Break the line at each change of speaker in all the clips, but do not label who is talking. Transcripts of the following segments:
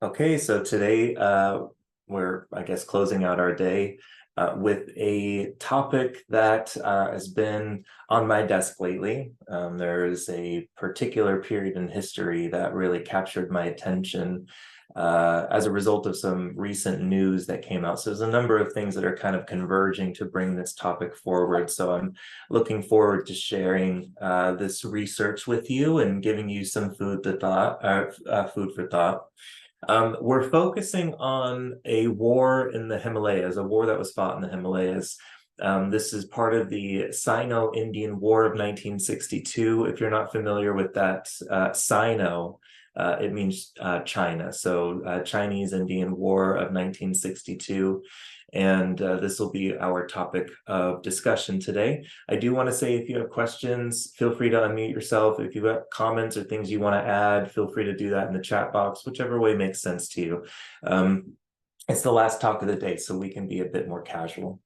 Okay, so today we're, I guess, closing out our day with a topic that has been on my desk lately. There is a particular period in history that really captured my attention as a result of some recent news that came out. So there's a number of things that are kind of converging to bring this topic forward. So I'm looking forward to sharing this research with you and giving you some food for thought. We're focusing on a war in the Himalayas, a war that was fought in the Himalayas. This is part of the Sino-Indian War of 1962. If you're not familiar with that, Sino, it means China. So Chinese-Indian War of 1962. And this will be our topic of discussion today. I do want to say if you have questions, feel free to unmute yourself. If you have comments or things you want to add, feel free to do that in the chat box, whichever way makes sense to you. It's the last talk of the day, so we can be a bit more casual.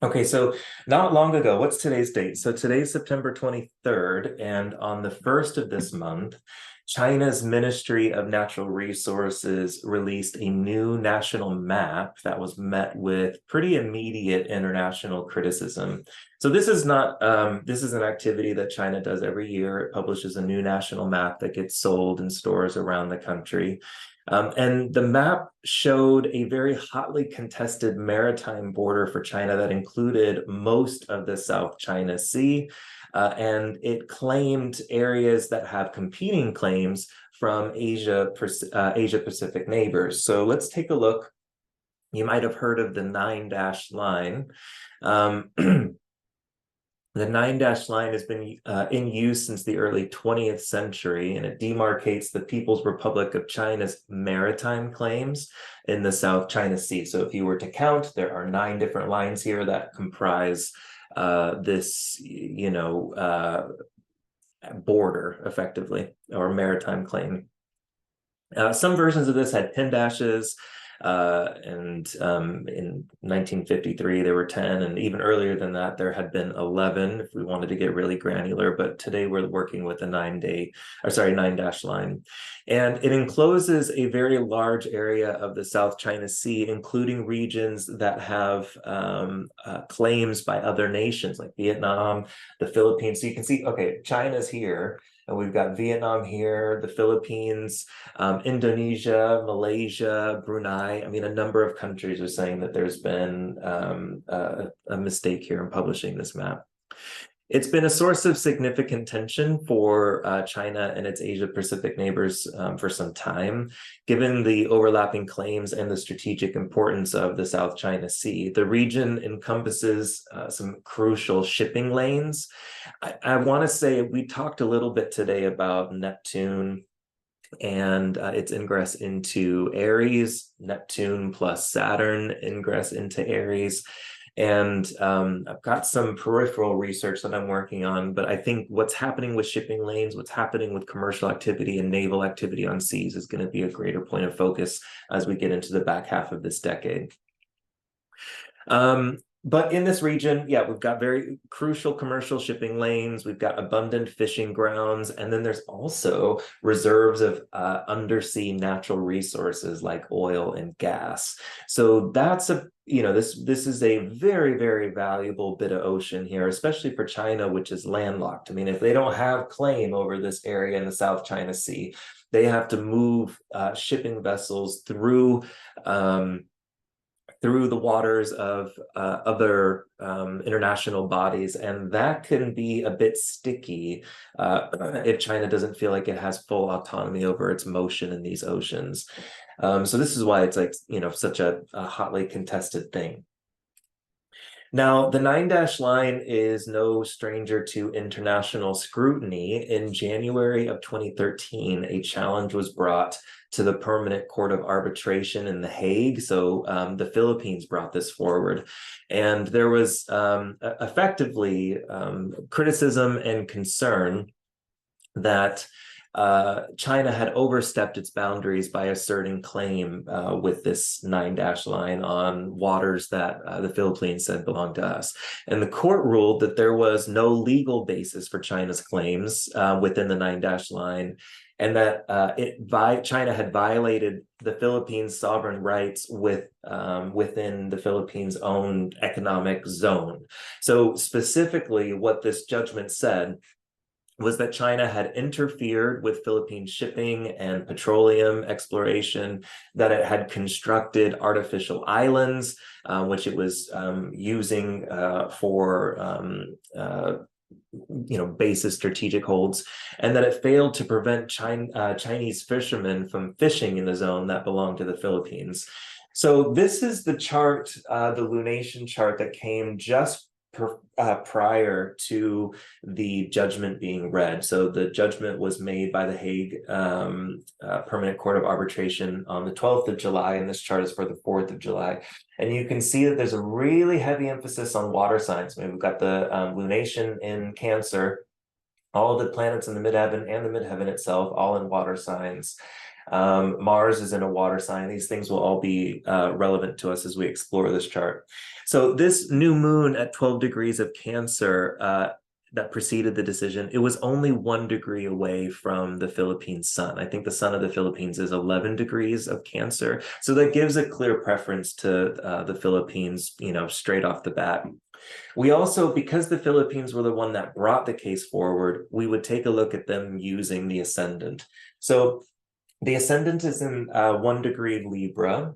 Okay, so not long ago, what's today's date? So today's September 23rd, and on the 1st of this month, China's Ministry of Natural Resources released a new national map that was met with pretty immediate international criticism. So this is not this is an activity that China does every year. It publishes a new national map that gets sold in stores around the country. And the map showed a very hotly contested maritime border for China that included most of the South China Sea. And it claimed areas that have competing claims from Asia Pacific neighbors. So let's take a look. You might have heard of the 9-dash line. The 9-dash line has been in use since the early 20th century, and it demarcates the People's Republic of China's maritime claims in the South China Sea. So if you were to count, there are 9 different lines here that comprise this, border, effectively, or maritime claim. Some versions of this had pin dashes, and in 1953 there were 10, and even earlier than that there had been 11 if we wanted to get really granular, but today we're working with a 9-dash line. And it encloses a very large area of the South China Sea, including regions that have claims by other nations like Vietnam, the Philippines. So you can see, okay, China's here, and we've got Vietnam here, the Philippines, Indonesia, Malaysia, Brunei. I mean, a number of countries are saying that there's been a mistake here in publishing this map. It's been a source of significant tension for China and its Asia-Pacific neighbors for some time, given the overlapping claims and the strategic importance of the South China Sea. The region encompasses some crucial shipping lanes. I want to say we talked a little bit today about Neptune and its ingress into Aries, Neptune plus Saturn ingress into Aries. And I've got some peripheral research that I'm working on, but I think what's happening with shipping lanes, what's happening with commercial activity and naval activity on seas is going to be a greater point of focus as we get into the back half of this decade. But in this region, yeah, we've got very crucial commercial shipping lanes, we've got abundant fishing grounds, and then there's also reserves of undersea natural resources like oil and gas. So that's this is a very, very valuable bit of ocean here, especially for China, which is landlocked. I mean, if they don't have claim over this area in the South China Sea, they have to move shipping vessels through the waters of other international bodies, and that can be a bit sticky if China doesn't feel like it has full autonomy over its motion in these oceans. So this is why it's like, such a hotly contested thing. Now, the 9-dash line is no stranger to international scrutiny. In January of 2013, a challenge was brought to the Permanent Court of Arbitration in The Hague. So the Philippines brought this forward. And there was effectively criticism and concern that China had overstepped its boundaries by asserting claim with this 9-line on waters that the Philippines said belonged to us. And the court ruled that there was no legal basis for China's claims within the 9-line, and that China had violated the Philippines' sovereign rights within the Philippines' own economic zone. So specifically, what this judgment said was that China had interfered with Philippine shipping and petroleum exploration, that it had constructed artificial islands, which it was using for basis strategic holds, and that it failed to prevent Chinese fishermen from fishing in the zone that belonged to the Philippines. So this is the chart, the lunation chart that came just prior to the judgment being read. So the judgment was made by the Hague Permanent Court of Arbitration on the 12th of July, and this chart is for the 4th of July. And you can see that there's a really heavy emphasis on water signs. We've got the lunation in Cancer, all the planets in the midheaven and the midheaven itself, all in water signs. Mars is in a water sign. These things will all be relevant to us as we explore this chart. So this new moon at 12 degrees of Cancer that preceded the decision, it was only 1 degree away from the Philippines sun. I think the sun of the Philippines is 11 degrees of Cancer. So that gives a clear preference to the Philippines, straight off the bat. We also, because the Philippines were the one that brought the case forward, we would take a look at them using the ascendant. So the ascendant is in 1 degree Libra,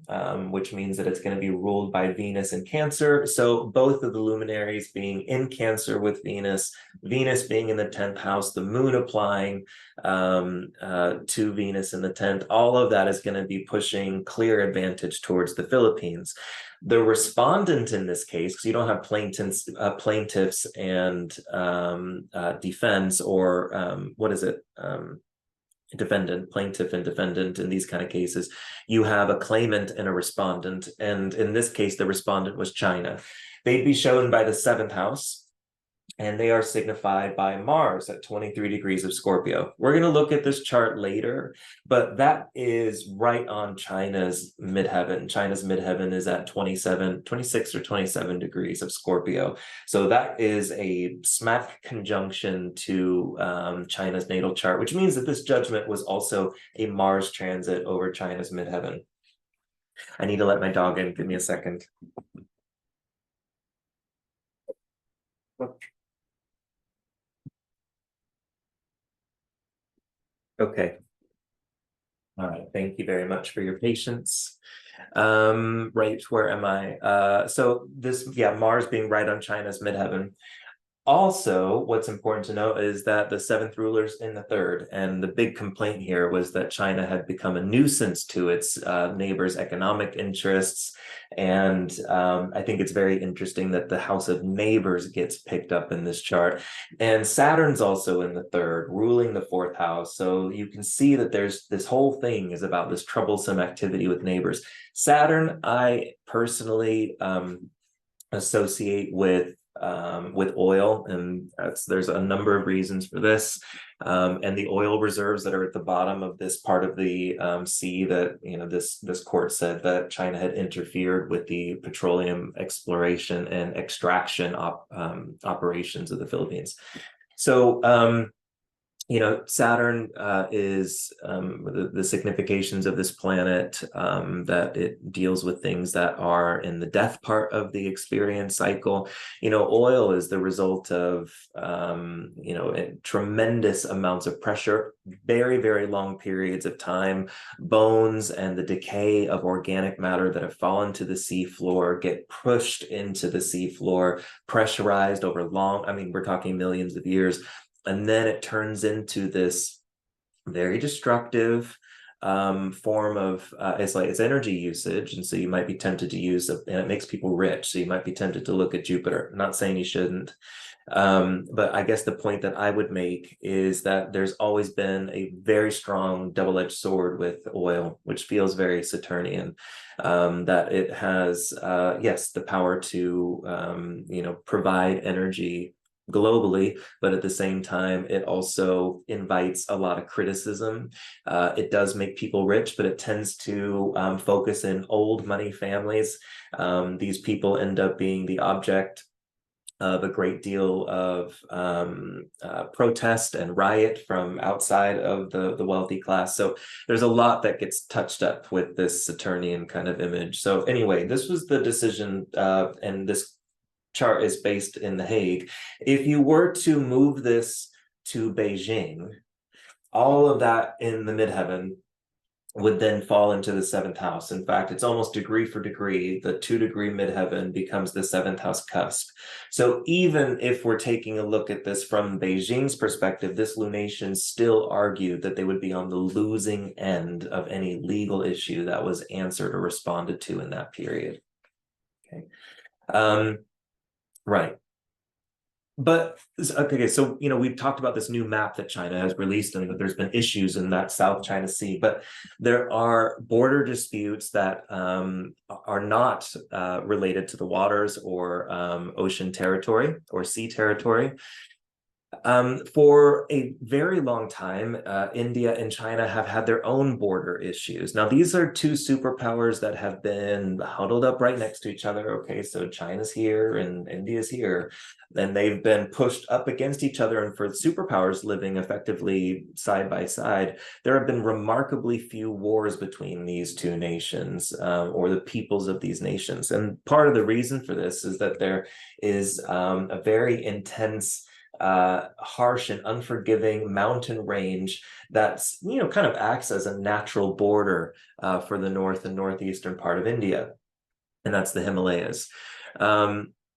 which means that it's going to be ruled by Venus in Cancer. So both of the luminaries being in Cancer with Venus, Venus being in the 10th house, the moon applying to Venus in the 10th, all of that is going to be pushing clear advantage towards the Philippines. The respondent in this case, because you don't have plaintiffs and defense, or defendant, plaintiff and defendant in these kind of cases, you have a claimant and a respondent. And in this case, the respondent was China. They'd be shown by the 7th house, and they are signified by Mars at 23 degrees of Scorpio. We're going to look at this chart later, but that is right on China's midheaven. China's midheaven is at 26 or 27 degrees of Scorpio. So that is a smack conjunction to China's natal chart, which means that this judgment was also a Mars transit over China's midheaven. I need to let my dog in. Give me a second. Okay. All right. Thank you very much for your patience. Right, where am I? So this, Mars being right on China's midheaven. Also, what's important to note is that the 7th ruler's in the 3rd, and the big complaint here was that China had become a nuisance to its neighbors' economic interests. And I think it's very interesting that the house of neighbors gets picked up in this chart. And Saturn's also in the 3rd, ruling the 4th house. So you can see that there's this whole thing is about this troublesome activity with neighbors. Saturn, I personally associate with oil, and there's a number of reasons for this. And the oil reserves that are at the bottom of this part of the sea that, this court said that China had interfered with the petroleum exploration and extraction operations of the Philippines. So Saturn is the significations of this planet, that it deals with things that are in the death part of the experience cycle. Oil is the result of, tremendous amounts of pressure, very, very long periods of time. Bones and the decay of organic matter that have fallen to the seafloor get pushed into the seafloor, pressurized over we're talking millions of years. And then it turns into this very destructive form of it's energy usage. And so you might be tempted to use and it makes people rich. So you might be tempted to look at Jupiter. I'm not saying you shouldn't. But I guess the point that I would make is that there's always been a very strong double-edged sword with oil, which feels very Saturnian, that it has, the power to, provide energy globally, but at the same time, it also invites a lot of criticism. It does make people rich, but it tends to focus in old money families. These people end up being the object of a great deal of protest and riot from outside of the wealthy class. So there's a lot that gets touched up with this Saturnian kind of image. So anyway, this was the decision, and this chart is based in The Hague. If you were to move this to Beijing, all of that in the midheaven would then fall into the seventh house. In fact, it's almost degree for degree. The 2-degree midheaven becomes the seventh house cusp. So even if we're taking a look at this from Beijing's perspective, this lunation still argued that they would be on the losing end of any legal issue that was answered or responded to in that period. Okay. Right. But okay, so we've talked about this new map that China has released, and that there's been issues in that South China Sea. But there are border disputes that are not related to the waters or ocean territory or sea territory. For a very long time, India and China have had their own border issues. Now, these are two superpowers that have been huddled up right next to each other. Okay, so China's here and India's here, and they've been pushed up against each other. And for superpowers living effectively side by side, there have been remarkably few wars between these two nations or the peoples of these nations. And part of the reason for this is that there is a very intense harsh and unforgiving mountain range that's kind of acts as a natural border for the north and northeastern part of India, and that's the Himalayas.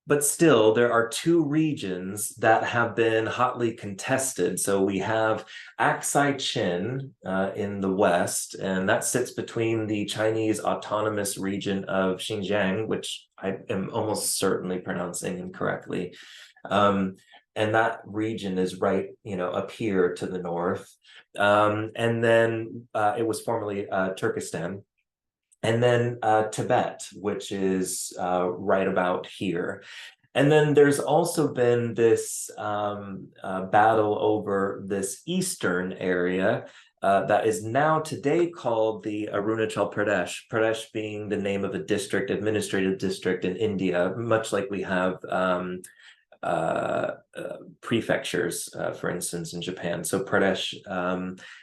But still, there are two regions that have been hotly contested. So we have Aksai Chin in the west, and that sits between the Chinese autonomous region of Xinjiang, which I am almost certainly pronouncing incorrectly. And that region is right, up here to the north. And then it was formerly Turkestan. And then Tibet, which is right about here. And then there's also been this battle over this eastern area that is now today called the Arunachal Pradesh, Pradesh being the name of a district, administrative district in India, much like we have prefectures, for instance, in Japan. So Pradesh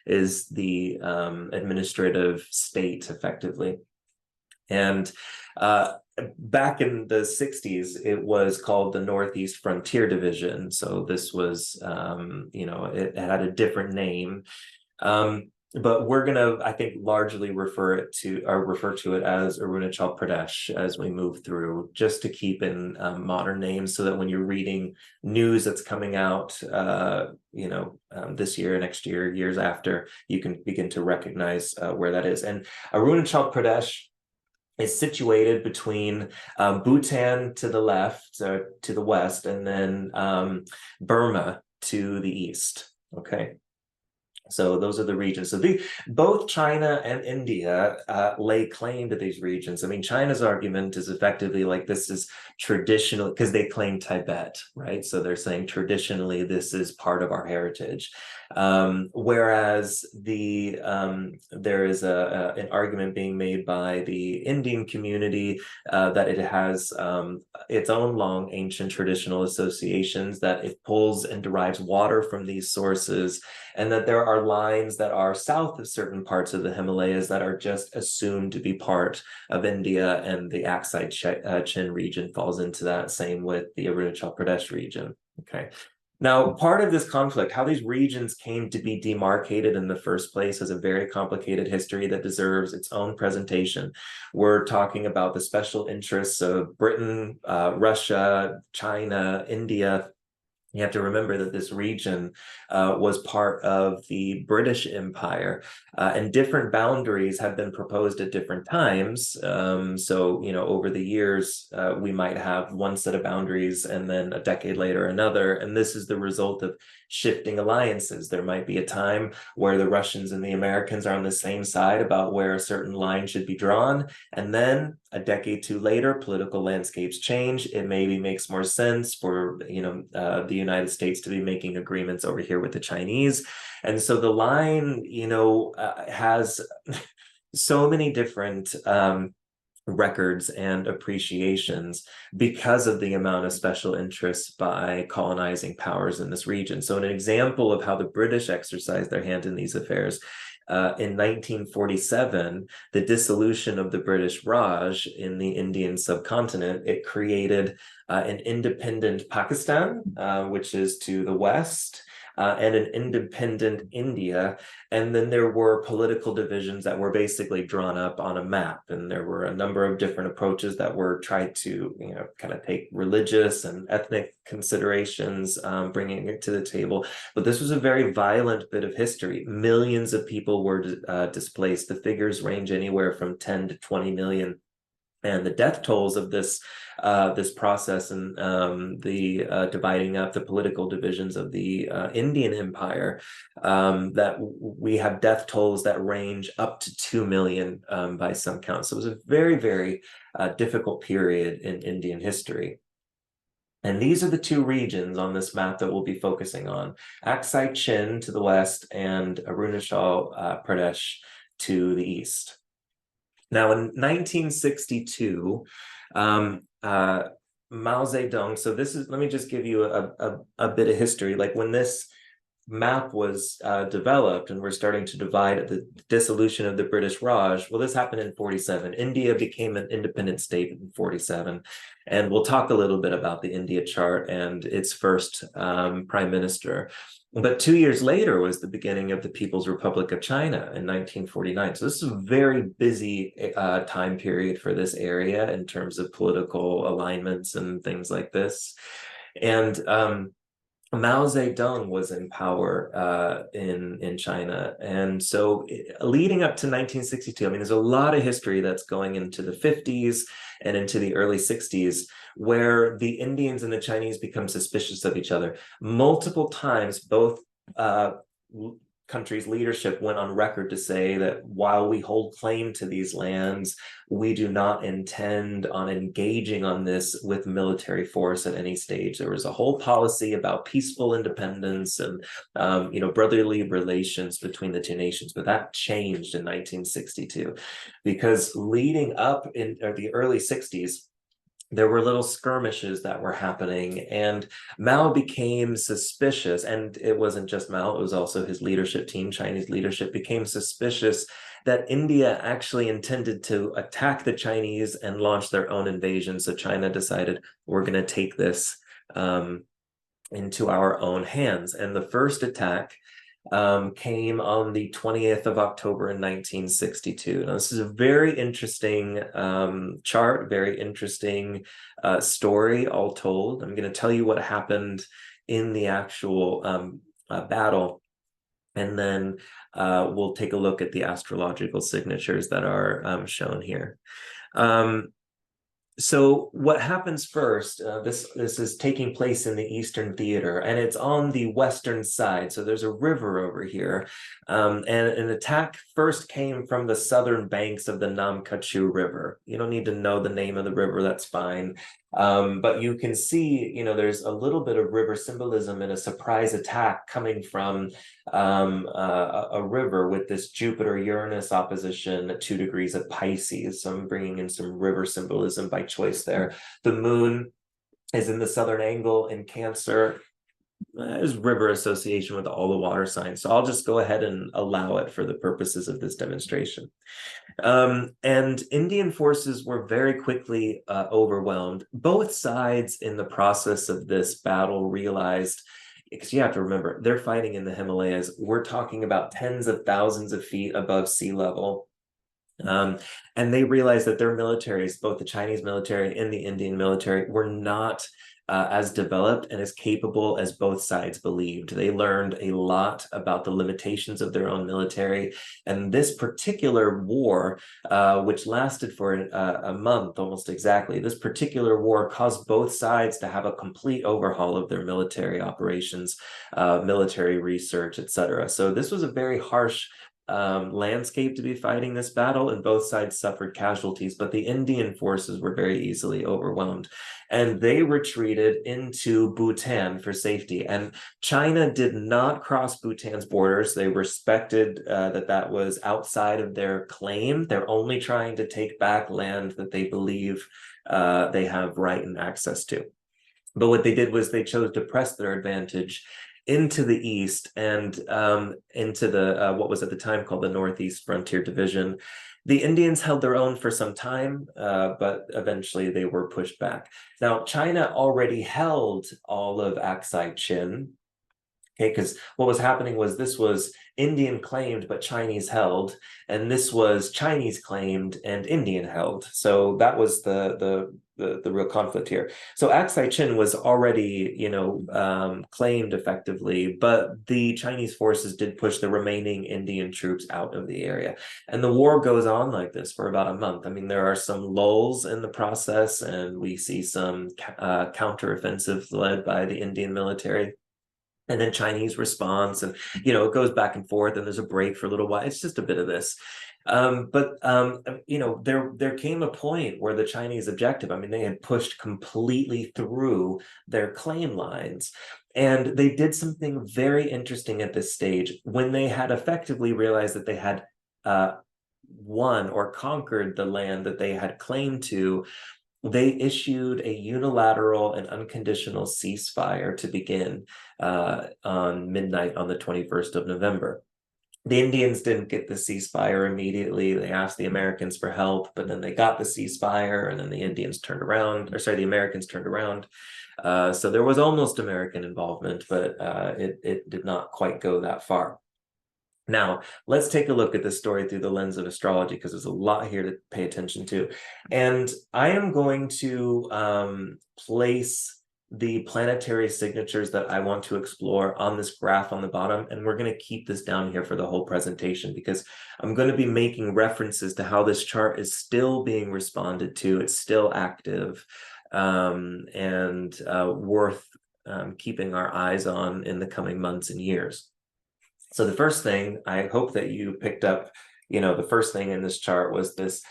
is the administrative state, effectively. And back in the 60s, it was called the Northeast Frontier Division. So this was, it had a different name. But we're gonna, I think, largely refer to it as Arunachal Pradesh as we move through, just to keep in modern names, so that when you're reading news that's coming out, this year, next year, years after, you can begin to recognize where that is. And Arunachal Pradesh is situated between Bhutan to the left, to the west, and then Burma to the east. Okay. So those are the regions. So both China and India lay claim to these regions. I mean, China's argument is effectively like, this is traditional, because they claim Tibet, right? So they're saying traditionally this is part of our heritage. Whereas there is an argument being made by the Indian community that it has its own long ancient traditional associations, that it pulls and derives water from these sources, and that there are lines that are south of certain parts of the Himalayas that are just assumed to be part of India, and the Aksai Chin region falls into that, same with the Arunachal Pradesh region. Okay. Now, part of this conflict, how these regions came to be demarcated in the first place, has a very complicated history that deserves its own presentation. We're talking about the special interests of Britain, Russia, China, India. You have to remember that this region was part of the British Empire, and different boundaries have been proposed at different times. So, over the years, we might have one set of boundaries, and then a decade later another. And this is the result of shifting alliances. There might be a time where the Russians and the Americans are on the same side about where a certain line should be drawn. And then a decade or two later, political landscapes change. It maybe makes more sense for, the United States to be making agreements over here with the Chinese. And so the line, has so many different records and appreciations because of the amount of special interests by colonizing powers in this region. So an example of how the British exercised their hand in these affairs, in 1947, the dissolution of the British Raj in the Indian subcontinent, it created an independent Pakistan, which is to the west, and an independent India. And then there were political divisions that were basically drawn up on a map. And there were a number of different approaches that were tried to, kind of take religious and ethnic considerations, bringing it to the table. But this was a very violent bit of history. Millions of people were displaced. The figures range anywhere from 10 to 20 million. And the death tolls of this process and the dividing up the political divisions of the Indian Empire, that we have death tolls that range up to 2 million by some counts. So it was a very, very difficult period in Indian history. And these are the two regions on this map that we'll be focusing on: Aksai Chin to the west and Arunachal Pradesh to the east. Now, in 1962, Mao Zedong, so let me just give you a bit of history. Like when this map was developed and we're starting to divide the dissolution of the British Raj, well, this happened in 47. India became an independent state in 47. And we'll talk a little bit about the India chart and its first prime minister. But 2 years later was the beginning of the People's Republic of China in 1949. So this is a very busy time period for this area in terms of political alignments and things like this. And Mao Zedong was in power in China. And so leading up to 1962, there's a lot of history that's going into the 50s and into the early 60s, where the Indians and the Chinese become suspicious of each other. Multiple times, both countries' leadership went on record to say that while we hold claim to these lands, we do not intend on engaging on this with military force at any stage. There was a whole policy about peaceful independence and brotherly relations between the two nations, but that changed in 1962 because leading up in the early 60s, there were little skirmishes that were happening, and Mao became suspicious. And it wasn't just Mao, it was also his leadership team. Chinese leadership became suspicious that India actually intended to attack the Chinese and launch their own invasion. So China decided, we're going to take this into our own hands. And the first attack came on the 20th of October in 1962. Now, this is a very interesting chart, very interesting story, all told. I'm going to tell you what happened in the actual battle, and then we'll take a look at the astrological signatures that are shown here. So what happens first, this is taking place in the Eastern Theater, and it's on the western side. So there's a river over here, and an attack first came from the southern banks of the Namkachu River. You don't need to know the name of the river, that's fine. But you can see, there's a little bit of river symbolism in a surprise attack coming from a river with this Jupiter-Uranus opposition at 2 degrees of Pisces. So I'm bringing in some river symbolism by choice there. The moon is in the southern angle in Cancer. There's river association with all the water signs. So I'll just go ahead and allow it for the purposes of this demonstration. And Indian forces were very quickly overwhelmed. Both sides in the process of this battle realized, because you have to remember, they're fighting in the Himalayas. We're talking about tens of thousands of feet above sea level. And they realized that their militaries, both the Chinese military and the Indian military, were not as developed and as capable as both sides believed. They learned a lot about the limitations of their own military. And this particular war, which lasted for a month almost exactly, this particular war caused both sides to have a complete overhaul of their military operations, military research, etc. So this was a very harsh landscape to be fighting this battle, and both sides suffered casualties, but the Indian forces were very easily overwhelmed, and they retreated into Bhutan for safety. And China did not cross Bhutan's borders. They respected that was outside of their claim. They're only trying to take back land that they believe they have right and access to. But what they did was they chose to press their advantage into the east and into the what was at the time called the Northeast Frontier Division. The Indians held their own for some time, but eventually they were pushed back. Now, China already held all of Aksai Chin, okay, because what was happening was this was Indian claimed but Chinese held, and this was Chinese claimed and Indian held. So that was the real conflict here. So Aksai Chin was already, claimed effectively, but the Chinese forces did push the remaining Indian troops out of the area. And the war goes on like this for about a month. I mean, there are some lulls in the process, and we see some counteroffensive led by the Indian military. And then Chinese response, and it goes back and forth, and there's a break for a little while. It's just a bit of this. There came a point where the Chinese objective, I mean, they had pushed completely through their claim lines. And they did something very interesting at this stage when they had effectively realized that they had won or conquered the land that they had claimed to. They issued a unilateral and unconditional ceasefire to begin on midnight on the 21st of November. The Indians didn't get the ceasefire immediately. They asked the Americans for help, but then they got the ceasefire, and then the Americans turned around. So there was almost American involvement, but it did not quite go that far. Now, let's take a look at this story through the lens of astrology, because there's a lot here to pay attention to. And I am going to place the planetary signatures that I want to explore on this graph on the bottom, and we're going to keep this down here for the whole presentation, because I'm going to be making references to how this chart is still being responded to. It's still active, and worth keeping our eyes on in the coming months and years. So the first thing, I hope that you picked up, the first thing in this chart was this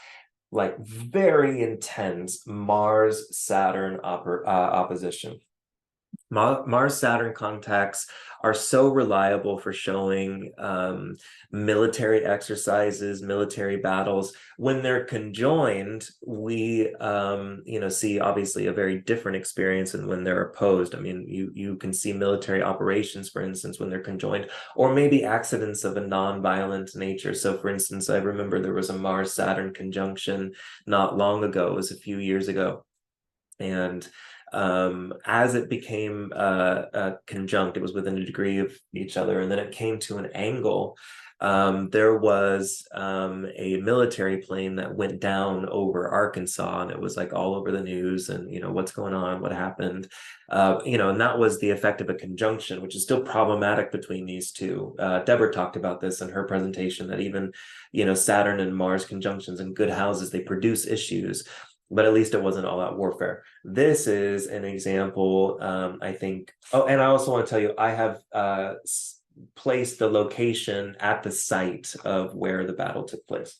like very intense Mars-Saturn opposition. Mars-Saturn contacts are so reliable for showing military exercises, military battles. When they're conjoined, we see obviously a very different experience than when they're opposed. I mean, you can see military operations, for instance, when they're conjoined, or maybe accidents of a non-violent nature. So for instance, I remember there was a Mars-Saturn conjunction not long ago, it was a few years ago. And as it became conjunct, it was within a degree of each other, and then it came to an angle. There was a military plane that went down over Arkansas, and it was like all over the news, and what's going on, what happened, and that was the effect of a conjunction, which is still problematic between these two. Deborah talked about this in her presentation, that even Saturn and Mars conjunctions in good houses, they produce issues. But at least it wasn't all out warfare. This is an example, I think. Oh, and I also want to tell you, I have placed the location at the site of where the battle took place.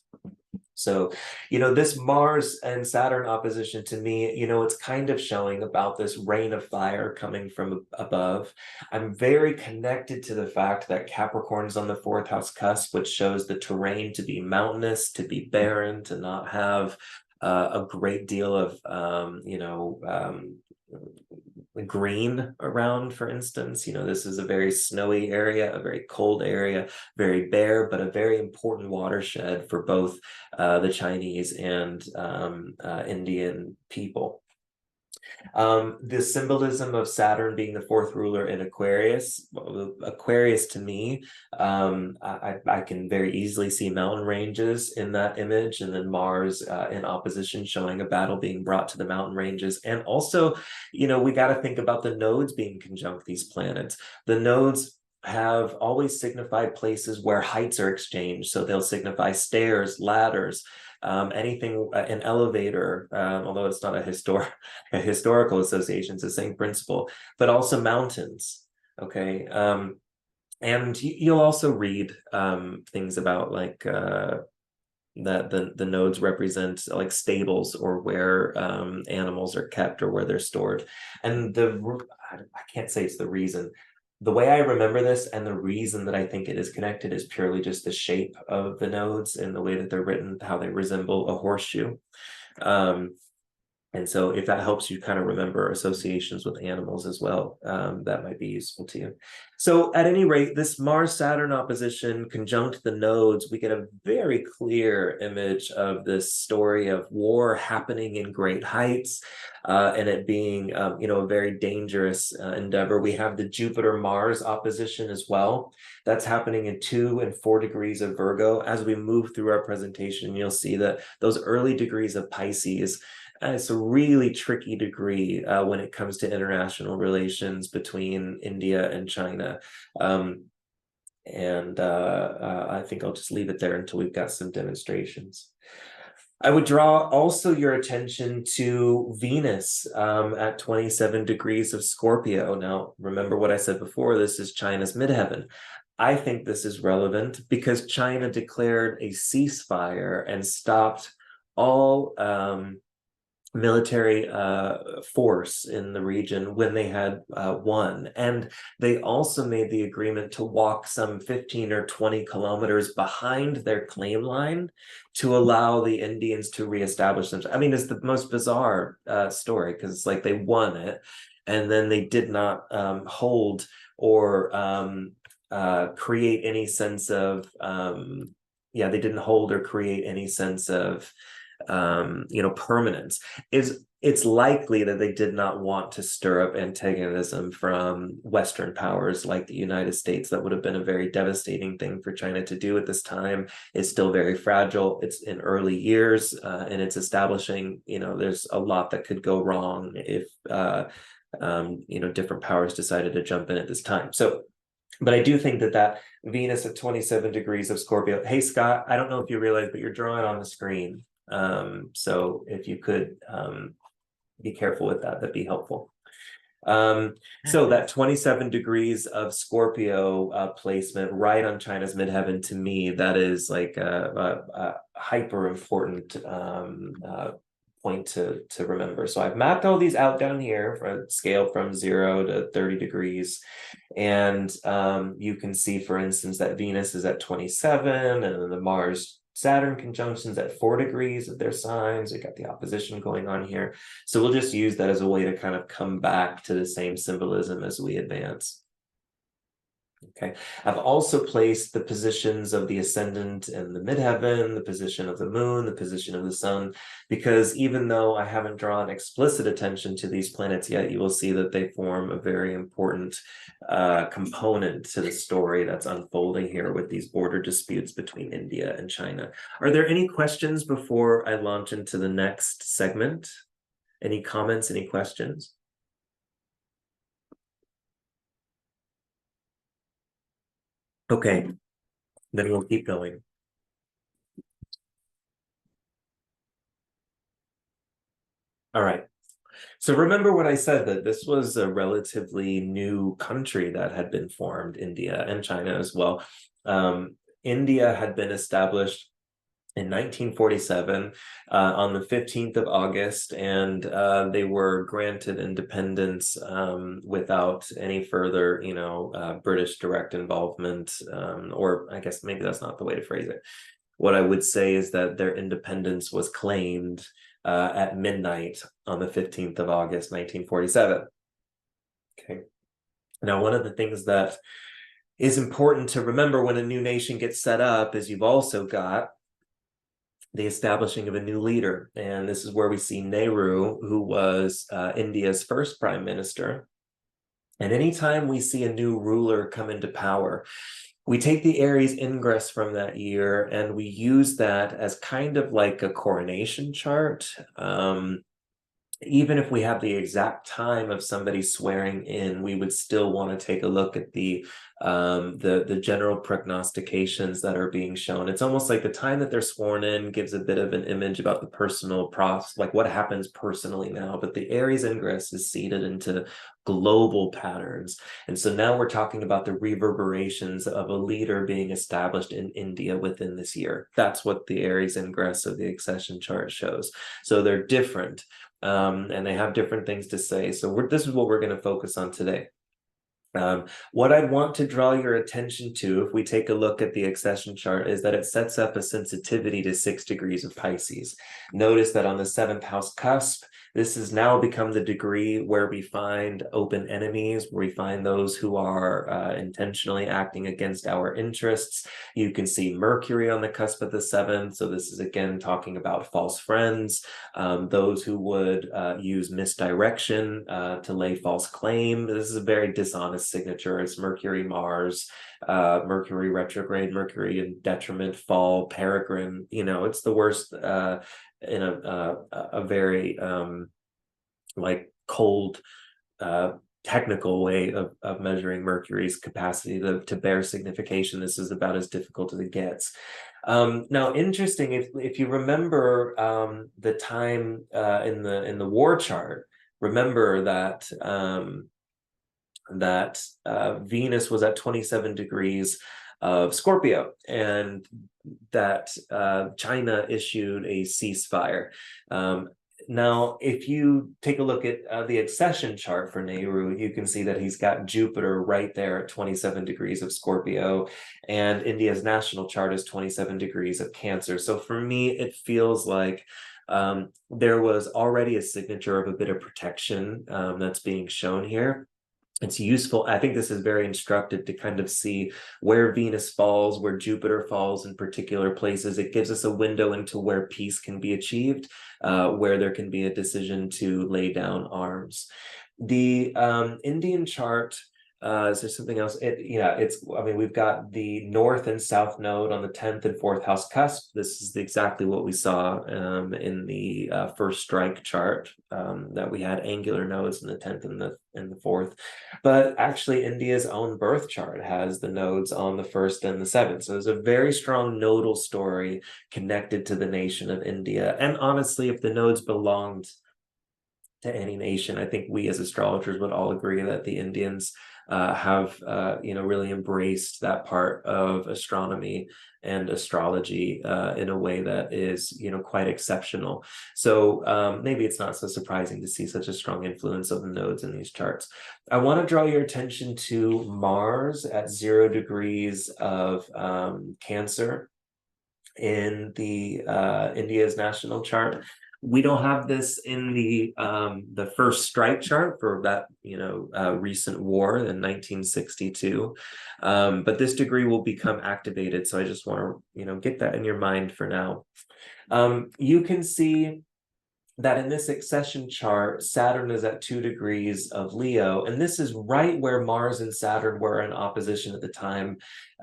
So, this Mars and Saturn opposition, to me, it's kind of showing about this rain of fire coming from above. I'm very connected to the fact that Capricorn is on the fourth house cusp, which shows the terrain to be mountainous, to be barren, to not have a great deal of green around, for instance. This is a very snowy area, a very cold area, very bare, but a very important watershed for both the Chinese and Indian people. The symbolism of Saturn being the fourth ruler in Aquarius to me, I can very easily see mountain ranges in that image, and then Mars in opposition, showing a battle being brought to the mountain ranges. And also, we got to think about the nodes being conjunct these planets. The nodes have always signified places where heights are exchanged. So they'll signify stairs, ladders, anything, an elevator, although it's not a historical association, it's the same principle, but also mountains. Okay. And you'll also read things about like that the nodes represent like stables or where animals are kept or where they're stored. And I can't say it's the reason. The way I remember this and the reason that I think it is connected is purely just the shape of the nodes and the way that they're written, how they resemble a horseshoe. And so if that helps you kind of remember associations with animals as well, that might be useful to you. So at any rate, this Mars-Saturn opposition conjunct the nodes, we get a very clear image of this story of war happening in great heights, and it being, a very dangerous endeavor. We have the Jupiter-Mars opposition as well. That's happening in 2 and 4 degrees of Virgo. As we move through our presentation, you'll see that those early degrees of Pisces, it's a really tricky degree when it comes to international relations between India and China. I think I'll just leave it there until we've got some demonstrations. I would draw also your attention to Venus at 27 degrees of Scorpio. Now, remember what I said before, this is China's midheaven. I think this is relevant because China declared a ceasefire and stopped all military force in the region when they had won. And they also made the agreement to walk some 15 or 20 kilometers behind their claim line to allow the Indians to reestablish themselves. I mean, it's the most bizarre story because it's like they won it and then they did not hold or create any sense of, they didn't hold or create any sense of permanence. It's likely that they did not want to stir up antagonism from Western powers like the United States. That would have been a very devastating thing for China to do at this time. It's still very fragile. It's in early years and it's establishing, there's a lot that could go wrong if, different powers decided to jump in at this time. So, but I do think that Venus at 27 degrees of Scorpio. Hey, Scott, I don't know if you realize, but you're drawing on the screen. So if you could be careful with that, that'd be helpful. So that 27 degrees of Scorpio placement right on China's midheaven, to me, that is like a hyper important point to remember. So I've mapped all these out down here for a scale from 0 to 30 degrees. And you can see, for instance, that Venus is at 27 and then the Mars-Saturn conjunctions at 4 degrees of their signs. We got the opposition going on here. So we'll just use that as a way to kind of come back to the same symbolism as we advance. Okay, I've also placed the positions of the ascendant and the midheaven, the position of the moon, the position of the sun, because even though I haven't drawn explicit attention to these planets yet, you will see that they form a very important component to the story that's unfolding here with these border disputes between India and China. Are there any questions before I launch into the next segment? Any comments, any questions? Okay, then we'll keep going. All right. So remember what I said, that this was a relatively new country that had been formed, India and China as well. India had been established in 1947 on the 15th of August, and they were granted independence without any further, British direct involvement, or I guess maybe that's not the way to phrase it. What I would say is that their independence was claimed at midnight on the 15th of August, 1947. Okay. Now, one of the things that is important to remember when a new nation gets set up is you've also got the establishing of a new leader. And this is where we see Nehru, who was India's first prime minister. And anytime we see a new ruler come into power, we take the Aries ingress from that year and we use that as kind of like a coronation chart. Even if we have the exact time of somebody swearing in, we would still want to take a look at the the general prognostications that are being shown. It's almost like the time that they're sworn in gives a bit of an image about the personal process, like what happens personally now. But the Aries ingress is seeded into global patterns. And so now we're talking about the reverberations of a leader being established in India within this year. That's what the Aries ingress of the accession chart shows. So they're different, and they have different things to say. So this is what we're going to focus on today. What I'd want to draw your attention to, if we take a look at the accession chart, is that it sets up a sensitivity to 6 degrees of Pisces. Notice that on the 7th house cusp, this has now become the degree where we find open enemies, where we find those who are intentionally acting against our interests. You can see Mercury on the cusp of the 7th. So this is again talking about false friends, those who would use misdirection to lay false claim. This is a very dishonest signature. It's Mercury, Mars, Mercury retrograde, Mercury in detriment, fall, peregrine. It's the worst in a very like cold technical way of measuring Mercury's capacity to bear signification. This is about as difficult as it gets. Now, interesting, if you remember the time in the war chart, remember that Venus was at 27 degrees of Scorpio, and that China issued a ceasefire. Now, if you take a look at the accession chart for Nehru, you can see that he's got Jupiter right there at 27 degrees of Scorpio, and India's national chart is 27 degrees of Cancer. So for me, it feels like there was already a signature of a bit of protection that's being shown here. It's useful. I think this is very instructive to kind of see where Venus falls, where Jupiter falls in particular places. It gives us a window into where peace can be achieved, where there can be a decision to lay down arms. The Indian chart, is there something else? We've got the north and south node on the 10th and 4th house cusp. This is exactly what we saw in the first strike chart, that we had angular nodes in the 10th and the 4th. But actually, India's own birth chart has the nodes on the 1st and the 7th. So there's a very strong nodal story connected to the nation of India. And honestly, if the nodes belonged to any nation, I think we as astrologers would all agree that the Indians have really embraced that part of astronomy and astrology in a way that is quite exceptional. So maybe it's not so surprising to see such a strong influence of the nodes in these charts. I want to draw your attention to Mars at 0 degrees of Cancer in the India's national chart. We don't have this in the first strike chart for that recent war in 1962, but this degree will become activated. So I just want to get that in your mind for now. You can see that in this accession chart, Saturn is at 2 degrees of Leo, and this is right where Mars and Saturn were in opposition at the time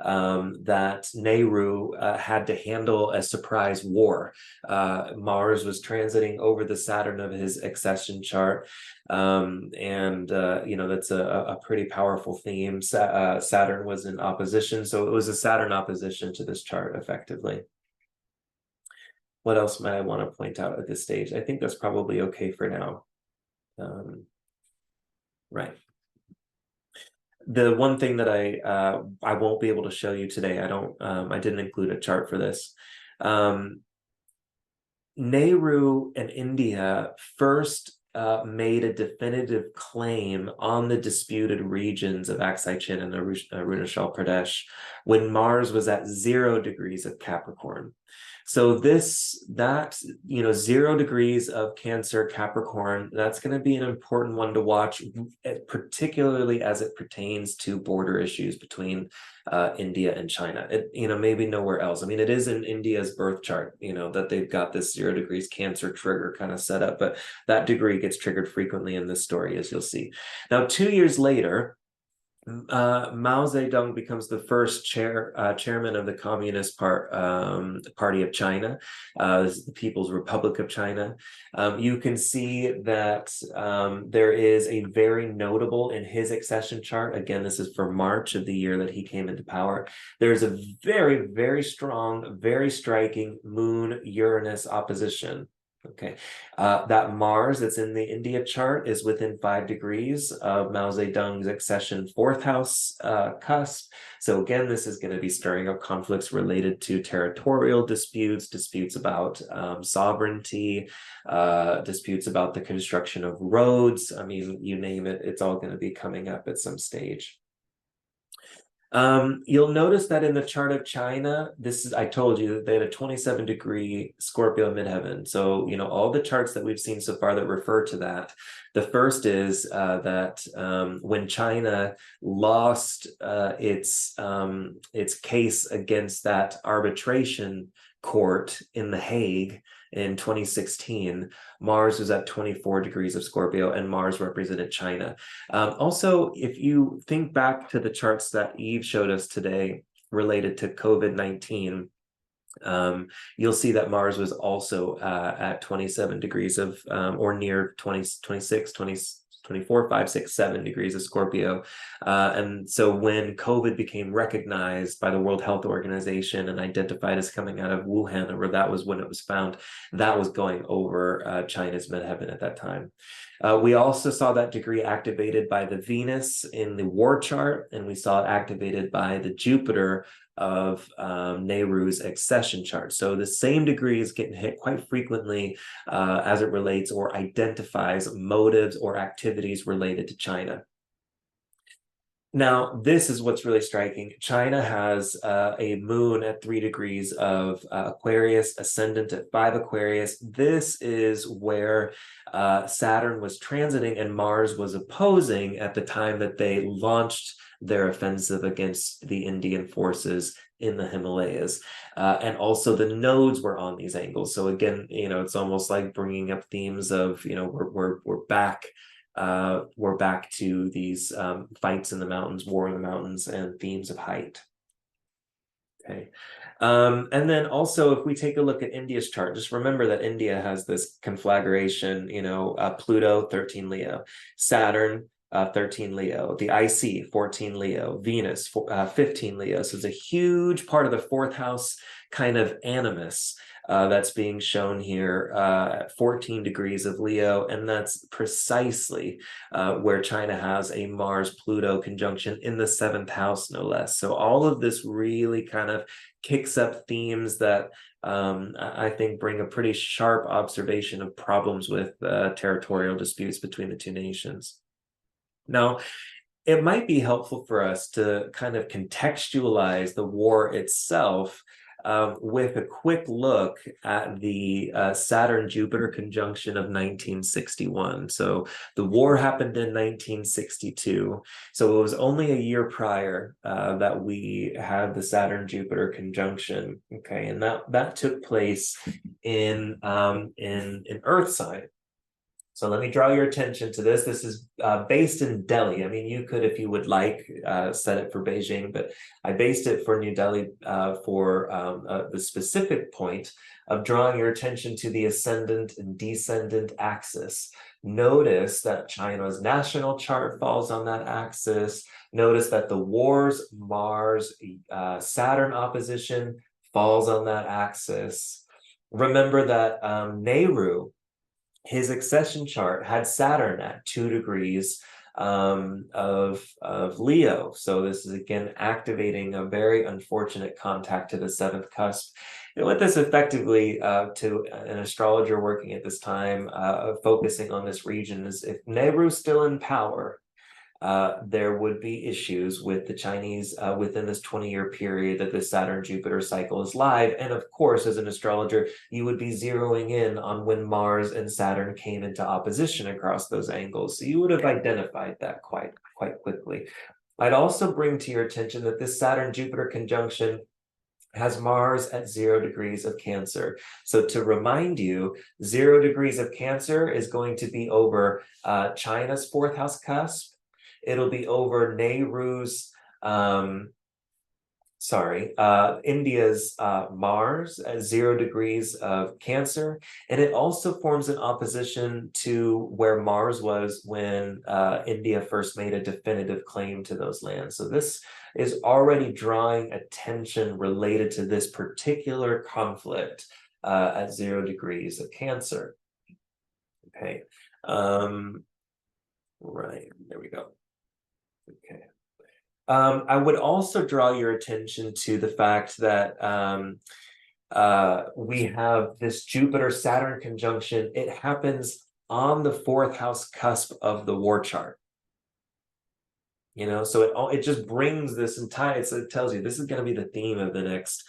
that Nehru had to handle a surprise war. Mars was transiting over the Saturn of his accession chart, and that's a pretty powerful theme. Saturn was in opposition, so it was a Saturn opposition to this chart effectively. What else might I want to point out at this stage? I think that's probably okay for now. Right. The one thing that I won't be able to show you today, I didn't include a chart for this. Nehru and India first made a definitive claim on the disputed regions of Aksai Chin and Arunachal Pradesh when Mars was at 0 degrees of Capricorn. So 0 degrees of Cancer, Capricorn, that's going to be an important one to watch, particularly as it pertains to border issues between India and China. Maybe nowhere else. I mean, it is in India's birth chart, that they've got this 0 degrees Cancer trigger kind of set up, but that degree gets triggered frequently in this story, as you'll see. Now, 2 years later, Mao Zedong becomes the first chairman of the Party of China. This is the People's Republic of China. You can see that there is a very notable in his accession chart. Again, this is for March of the year that he came into power. There's a very, very strong, very striking Moon-Uranus opposition. Okay, that Mars that's in the India chart is within 5 degrees of Mao Zedong's accession fourth house cusp. So again, this is going to be stirring up conflicts related to territorial disputes, disputes about sovereignty, disputes about the construction of roads. I mean, you name it, it's all going to be coming up at some stage. You'll notice that in the chart of China, I told you that they had a 27-degree Scorpio midheaven. So, all the charts that we've seen so far that refer to that. The first is that when China lost its case against that arbitration court in The Hague in 2016, Mars was at 24 degrees of Scorpio, and Mars represented China. Also, if you think back to the charts that Eve showed us today related to COVID-19, you'll see that Mars was also at 27 degrees of, or near 20, 26, 20, 24, 5, 6, 7 degrees of Scorpio. And so when COVID became recognized by the World Health Organization and identified as coming out of Wuhan, or that was when it was found, that was going over China's midheaven at that time. We also saw that degree activated by the Venus in the war chart, and we saw it activated by the Jupiter of Nehru's accession chart. So the same degree is getting hit quite frequently as it relates or identifies motives or activities related to China. Now, this is what's really striking. China has a moon at 3 degrees of Aquarius, ascendant at 5 Aquarius. This is where Saturn was transiting and Mars was opposing at the time that they launched their offensive against the Indian forces in the Himalayas. And also the nodes were on these angles. So again, it's almost like bringing up themes of, we're back to these fights in the mountains, war in the mountains, and themes of height. Okay. And then also, if we take a look at India's chart, just remember that India has this conflagration, Pluto, 13 Leo, Saturn, 13 Leo, the IC, 14 Leo, Venus, 15 Leo. So it's a huge part of the fourth house kind of animus that's being shown here at 14 degrees of Leo, and that's precisely where China has a Mars-Pluto conjunction in the 7th house, no less. So all of this really kind of kicks up themes that I think bring a pretty sharp observation of problems with territorial disputes between the two nations. Now, it might be helpful for us to kind of contextualize the war itself with a quick look at the Saturn-Jupiter conjunction of 1961. So the war happened in 1962. So it was only a year prior that we had the Saturn-Jupiter conjunction. Okay, and that took place in Earth sign. So let me draw your attention to this. This is based in Delhi. I mean, you could, if you would like, set it for Beijing, but I based it for New Delhi for the specific point of drawing your attention to the ascendant and descendant axis. Notice that China's national chart falls on that axis. Notice that the war's Mars Saturn opposition falls on that axis. Remember that Nehru, his accession chart had Saturn at 2 degrees of Leo. So this is again activating a very unfortunate contact to the 7th cusp. And what this effectively to an astrologer working at this time, focusing on this region, is if Nehru's still in power, there would be issues with the Chinese within this 20-year period that the Saturn-Jupiter cycle is live. And of course, as an astrologer, you would be zeroing in on when Mars and Saturn came into opposition across those angles. So you would have identified that quite quickly. I'd also bring to your attention that this Saturn-Jupiter conjunction has Mars at 0 degrees of Cancer. So to remind you, 0 degrees of Cancer is going to be over China's 4th house cusp. it'll be over Nehru's India's Mars at 0 degrees of Cancer. And it also forms an opposition to where Mars was when India first made a definitive claim to those lands. So this is already drawing attention related to this particular conflict at 0 degrees of Cancer. Okay. Right, there we go. Okay. I would also draw your attention to the fact that we have this Jupiter-Saturn conjunction. It happens on the 4th house cusp of the war chart. You know, so it just brings this entire, it tells you this is going to be the theme of the next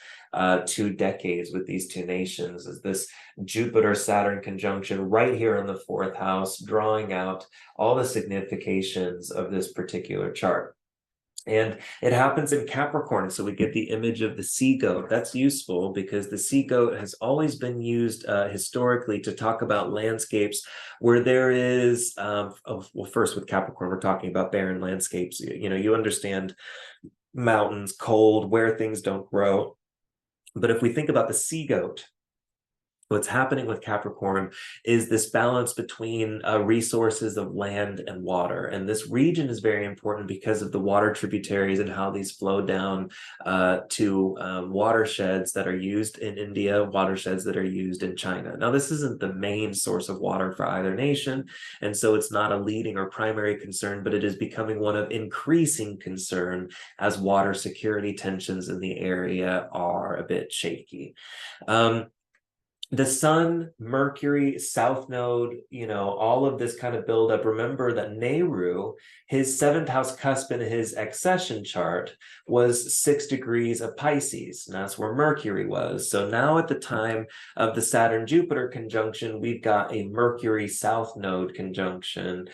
2 decades with these two nations, is this Jupiter-Saturn conjunction right here in the 4th house, drawing out all the significations of this particular chart. And it happens in Capricorn, so we get the image of the sea goat. That's useful because the sea goat has always been used historically to talk about landscapes where there is, well, first with Capricorn, we're talking about barren landscapes. You know, you understand mountains, cold, where things don't grow. But if we think about the sea goat, what's happening with Capricorn is this balance between resources of land and water. And this region is very important because of the water tributaries and how these flow down to watersheds that are used in India, watersheds that are used in China. Now, this isn't the main source of water for either nation, and so it's not a leading or primary concern, but it is becoming one of increasing concern as water security tensions in the area are a bit shaky. The Sun, Mercury, South Node, you know, all of this kind of buildup. Remember that Nehru, his 7th house cusp in his accession chart was 6 degrees of Pisces, and that's where Mercury was. So now at the time of the Saturn-Jupiter conjunction, we've got a Mercury-South Node conjunction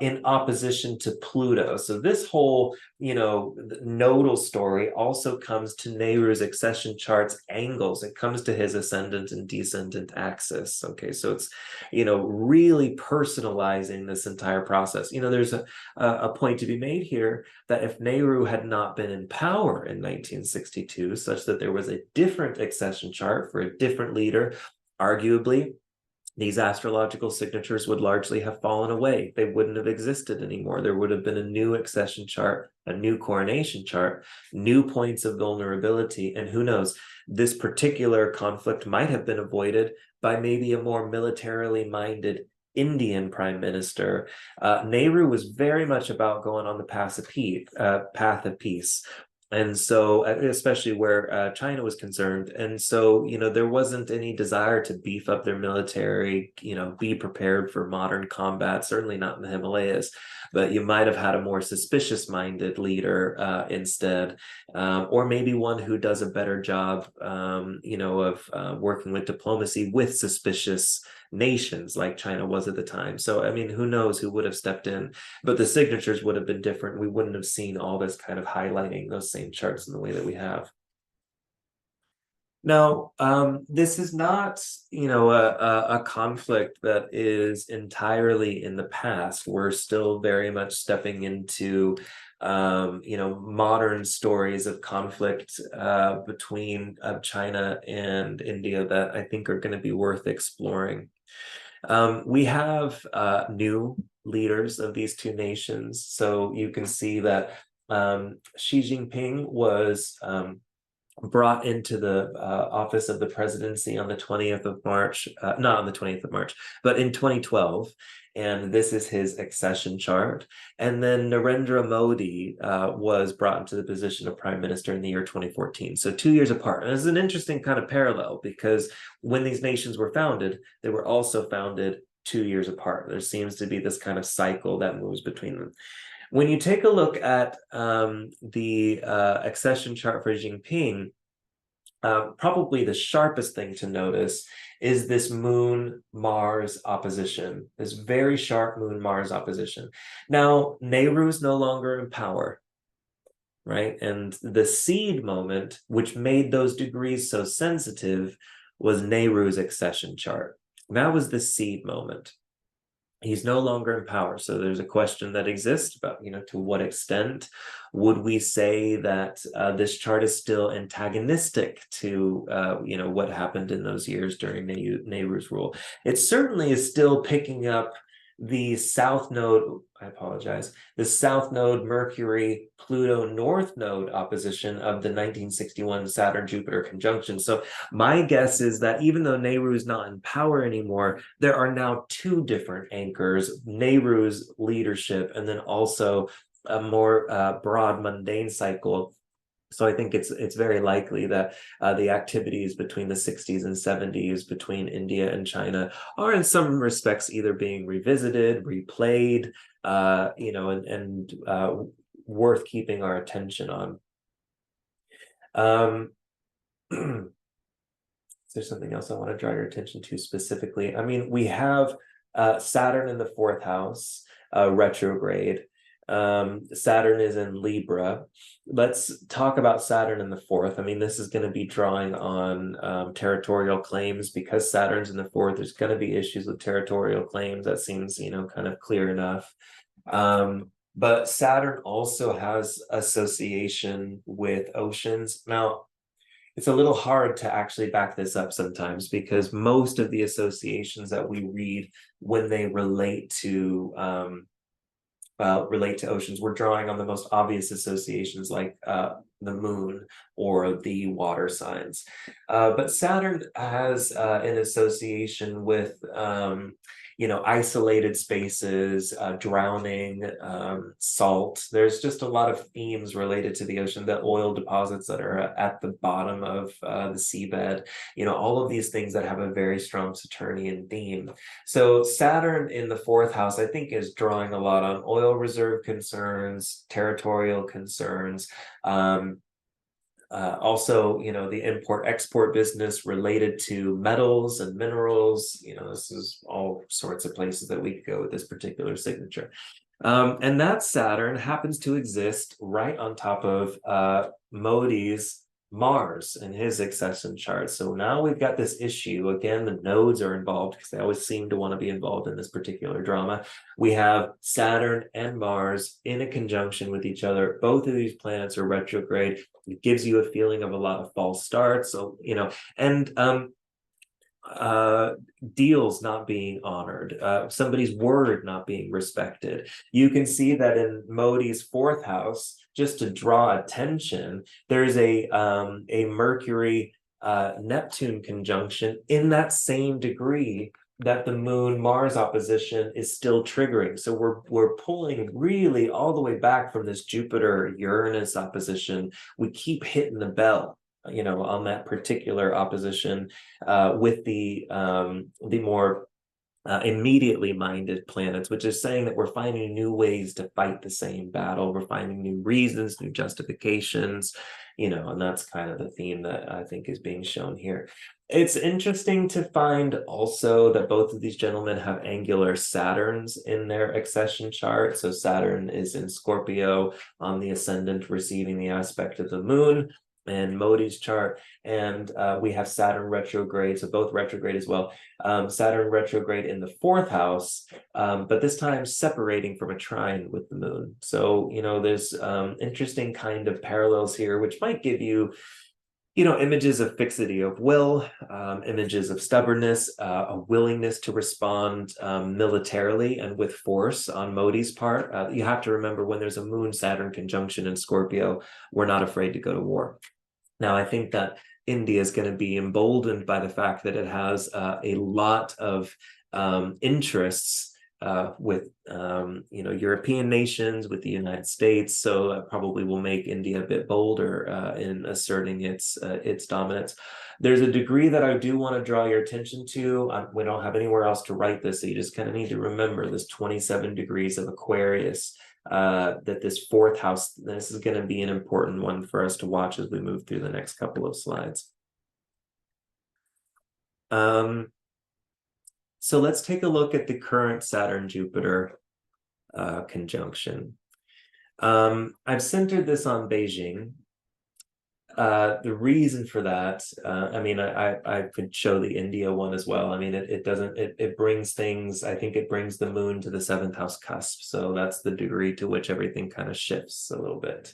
in opposition to Pluto. So this whole, you know, nodal story also comes to Nehru's accession chart's angles. It comes to his ascendant and descendant axis. Okay, so it's, you know, really personalizing this entire process. You know, there's a point to be made here that if Nehru had not been in power in 1962, such that there was a different accession chart for a different leader, arguably these astrological signatures would largely have fallen away. They wouldn't have existed anymore. There would have been a new accession chart, a new coronation chart, new points of vulnerability, and who knows, this particular conflict might have been avoided by maybe a more militarily minded Indian prime minister. Nehru was very much about going on the path of peace. And so, especially where China was concerned. And so, you know, there wasn't any desire to beef up their military, you know, be prepared for modern combat, certainly not in the Himalayas. But you might have had a more suspicious-minded leader instead, or maybe one who does a better job, you know, of working with diplomacy with suspicious nations like China was at the time. So, I mean, who knows who would have stepped in, but the signatures would have been different. We wouldn't have seen all this kind of highlighting those same charts in the way that we have. Now, this is not, you know, a conflict that is entirely in the past. We're still very much stepping into, you know, modern stories of conflict between China and India that I think are going to be worth exploring. We have new leaders of these two nations. So you can see that Xi Jinping was brought into the office of the presidency on the 20th of March, not on the 20th of March, but in 2012. And this is his accession chart. And then Narendra Modi was brought into the position of prime minister in the year 2014. So 2 years apart. And it's an interesting kind of parallel because when these nations were founded, they were also founded 2 years apart. There seems to be this kind of cycle that moves between them. When you take a look at the accession chart for Xi Jinping, probably the sharpest thing to notice is this Moon-Mars opposition, this very sharp Moon-Mars opposition. Now, Nehru's no longer in power, right? And the seed moment, which made those degrees so sensitive, was Nehru's accession chart. That was the seed moment. He's no longer in power. So there's a question that exists about, to what extent would we say that this chart is still antagonistic to, what happened in those years during Nehru's rule? It certainly is still picking up the south node, I apologize, the south node Mercury Pluto north node opposition of the 1961 Saturn Jupiter conjunction. So my guess is that even though Nehru is not in power anymore, there are now two different anchors: Nehru's leadership and then also a more broad mundane cycle. So I think it's very likely that the activities between the 60s and 70s between India and China are in some respects either being revisited, replayed, and worth keeping our attention on. Is there something else I want to draw your attention to specifically? I mean, we have Saturn in the fourth house, retrograde. Saturn is in Libra. Let's talk about Saturn in the fourth. I mean, this is going to be drawing on territorial claims. Because Saturn's in the fourth, there's going to be issues with territorial claims. That seems, kind of clear enough. But Saturn also has association with oceans. Now, it's a little hard to actually back this up sometimes, because most of the associations that we read when they relate to oceans, we're drawing on the most obvious associations like the moon or the water signs. But Saturn has an association with isolated spaces, drowning, salt. There's just a lot of themes related to the ocean, the oil deposits that are at the bottom of the seabed, all of these things that have a very strong Saturnian theme. So Saturn in the fourth house, I think, is drawing a lot on oil reserve concerns, territorial concerns, also, the import-export business related to metals and minerals. This is all sorts of places that we could go with this particular signature. And that Saturn happens to exist right on top of Modi's Mars in his accession chart. So now we've got this issue. Again, the nodes are involved because they always seem to want to be involved in this particular drama. We have Saturn and Mars in a conjunction with each other. Both of these planets are retrograde. It gives you a feeling of a lot of false starts. So, and deals not being honored, somebody's word not being respected. You can see that in Modi's fourth house, just to draw attention, there's a Mercury Neptune conjunction in that same degree that the moon Mars opposition is still triggering. So we're pulling really all the way back from this Jupiter Uranus opposition. We keep hitting the bell on that particular opposition with the more immediately minded planets, which is saying that we're finding new ways to fight the same battle. We're finding new reasons, new justifications, and that's kind of the theme that I think is being shown here. It's interesting to find also that both of these gentlemen have angular Saturns in their accession chart. So Saturn is in Scorpio on the ascendant, receiving the aspect of the moon and Modi's chart, and we have Saturn retrograde, so both retrograde as well. Saturn retrograde in the fourth house, but this time separating from a trine with the moon. So, there's interesting kind of parallels here, which might give you, images of fixity of will, images of stubbornness, a willingness to respond militarily and with force on Modi's part. You have to remember, when there's a Moon-Saturn conjunction in Scorpio, we're not afraid to go to war. Now, I think that India is going to be emboldened by the fact that it has a lot of interests with European nations, with the United States. So that probably will make India a bit bolder in asserting its dominance. There's a degree that I do want to draw your attention to. We don't have anywhere else to write this, so you just kind of need to remember this 27 degrees of Aquarius. That this fourth house, this is going to be an important one for us to watch as we move through the next couple of slides. So let's take a look at the current Saturn-Jupiter conjunction. I've centered this on Beijing. The reason for that, I mean, I could show the India one as well. I mean, it doesn't, it brings things, I think it brings the moon to the seventh house cusp. So that's the degree to which everything kind of shifts a little bit.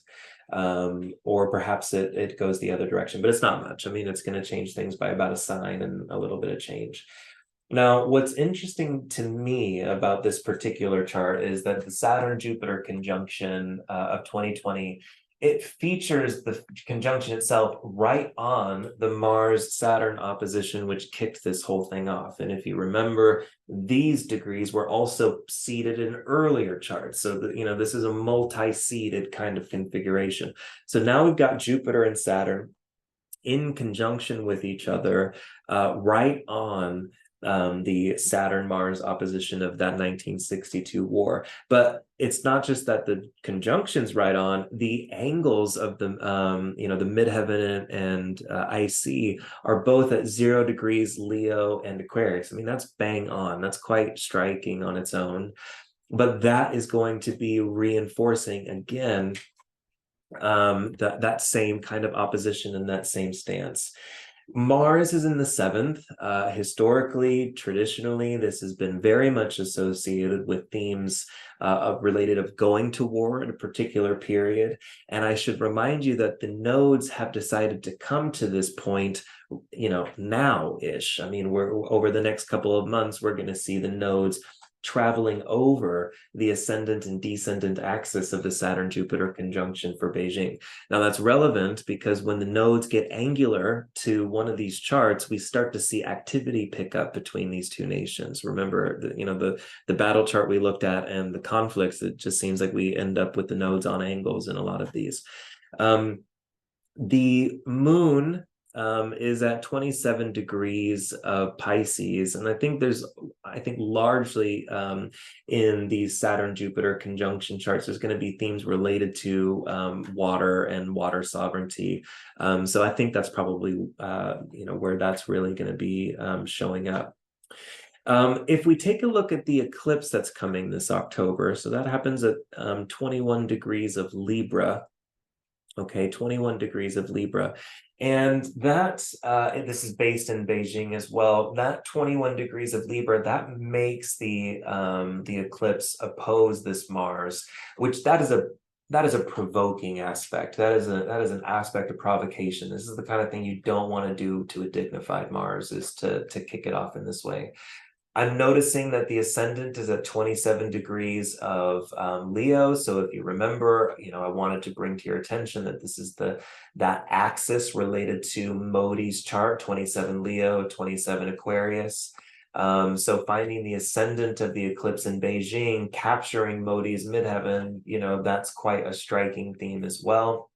Or perhaps it goes the other direction, but it's not much. I mean, it's going to change things by about a sign and a little bit of change. Now, what's interesting to me about this particular chart is that the Saturn-Jupiter conjunction of 2020, it features the conjunction itself right on the Mars-Saturn opposition, which kicked this whole thing off. And if you remember, these degrees were also seeded in earlier charts. So, this is a multi-seeded kind of configuration. So now we've got Jupiter and Saturn in conjunction with each other right on the Saturn-Mars opposition of that 1962 war. But it's not just that the conjunction's right on, the angles of the, the midheaven and IC are both at 0 degrees Leo and Aquarius. I mean, that's bang on. That's quite striking on its own. But that is going to be reinforcing, again, that same kind of opposition and that same stance. Mars is in the 7th. Historically, traditionally, this has been very much associated with themes related of going to war in a particular period. And I should remind you that the nodes have decided to come to this point, now-ish. I mean, we're over the next couple of months, we're going to see the nodes traveling over the ascendant and descendant axis of the Saturn-Jupiter conjunction for Beijing. Now that's relevant because when the nodes get angular to one of these charts, we start to see activity pick up between these two nations. Remember, the battle chart we looked at and the conflicts, it just seems like we end up with the nodes on angles in a lot of these. The moon is at 27 degrees of Pisces. And I think largely in these Saturn-Jupiter conjunction charts, there's going to be themes related to water and water sovereignty. So I think that's probably, where that's really going to be showing up. If we take a look at the eclipse that's coming this October, so that happens at 21 degrees of Libra. Okay, 21 degrees of Libra. And that, this is based in Beijing as well, that 21 degrees of Libra, that makes the eclipse oppose this Mars, which that is a provoking aspect. That is an aspect of provocation. This is the kind of thing you don't want to do to a dignified Mars, is to kick it off in this way. I'm noticing that the ascendant is at 27 degrees of Leo. So if you remember, I wanted to bring to your attention that this is that axis related to Modi's chart, 27 Leo, 27 Aquarius. So finding the ascendant of the eclipse in Beijing, capturing Modi's midheaven, that's quite a striking theme as well.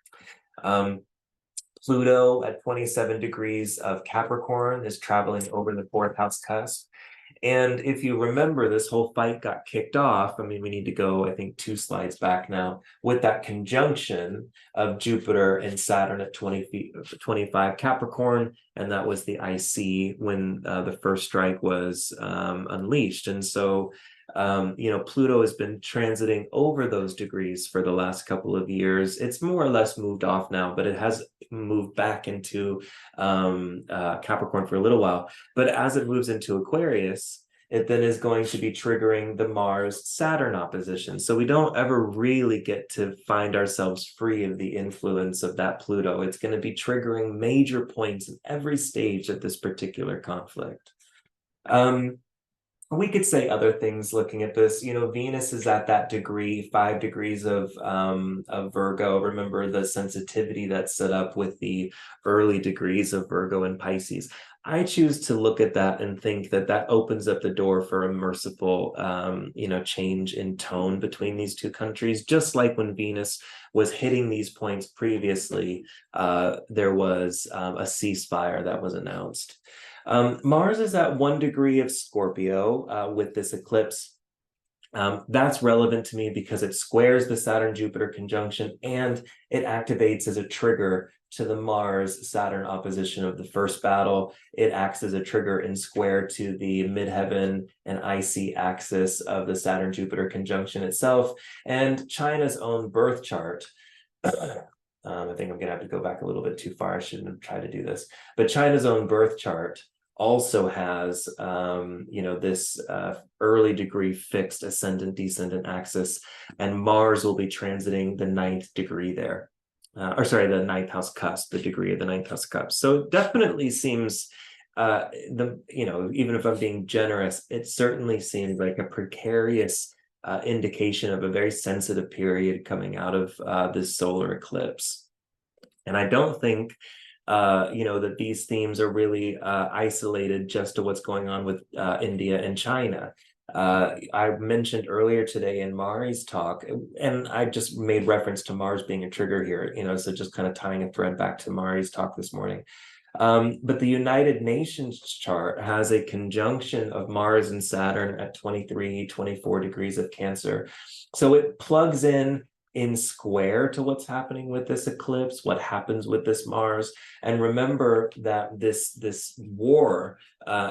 Pluto at 27 degrees of Capricorn is traveling over the 4th house cusp. And if you remember, this whole fight got kicked off. I mean, we need to go, I think, 2 slides back now, with that conjunction of Jupiter and Saturn at 25 Capricorn. And that was the IC when the first strike was unleashed. And so, Pluto has been transiting over those degrees for the last couple of years. It's more or less moved off now, but it has moved back into Capricorn for a little while. But as it moves into Aquarius, it then is going to be triggering the Mars-Saturn opposition. So we don't ever really get to find ourselves free of the influence of that Pluto. It's going to be triggering major points in every stage of this particular conflict. We could say other things looking at this. Venus is at that degree, 5 degrees of Virgo. Remember the sensitivity that's set up with the early degrees of Virgo and Pisces. I choose to look at that and think that opens up the door for a merciful, change in tone between these two countries. Just like when Venus was hitting these points previously, there was a ceasefire that was announced. Mars is at 1 degree of Scorpio with this eclipse. That's relevant to me because it squares the Saturn-Jupiter conjunction and it activates as a trigger to the Mars-Saturn opposition of the first battle. It acts as a trigger in square to the midheaven and IC axis of the Saturn-Jupiter conjunction itself. And China's own birth chart I think I'm gonna have to go back a little bit too far. I shouldn't have tried to do this. But China's own birth chart also has, this early degree fixed ascendant descendant axis, and Mars will be transiting the 9th degree there. The 9th house cusp, the degree of the 9th house cusp. So it definitely seems, even if I'm being generous, it certainly seems like a precarious indication of a very sensitive period coming out of this solar eclipse. And I don't think that these themes are really isolated just to what's going on with India and China. I mentioned earlier today in Mari's talk, and I just made reference to Mars being a trigger here, so just kind of tying a thread back to Mari's talk this morning. But the United Nations chart has a conjunction of Mars and Saturn at 23, 24 degrees of Cancer. So it plugs in square to what's happening with this eclipse, what happens with this Mars. And remember that this war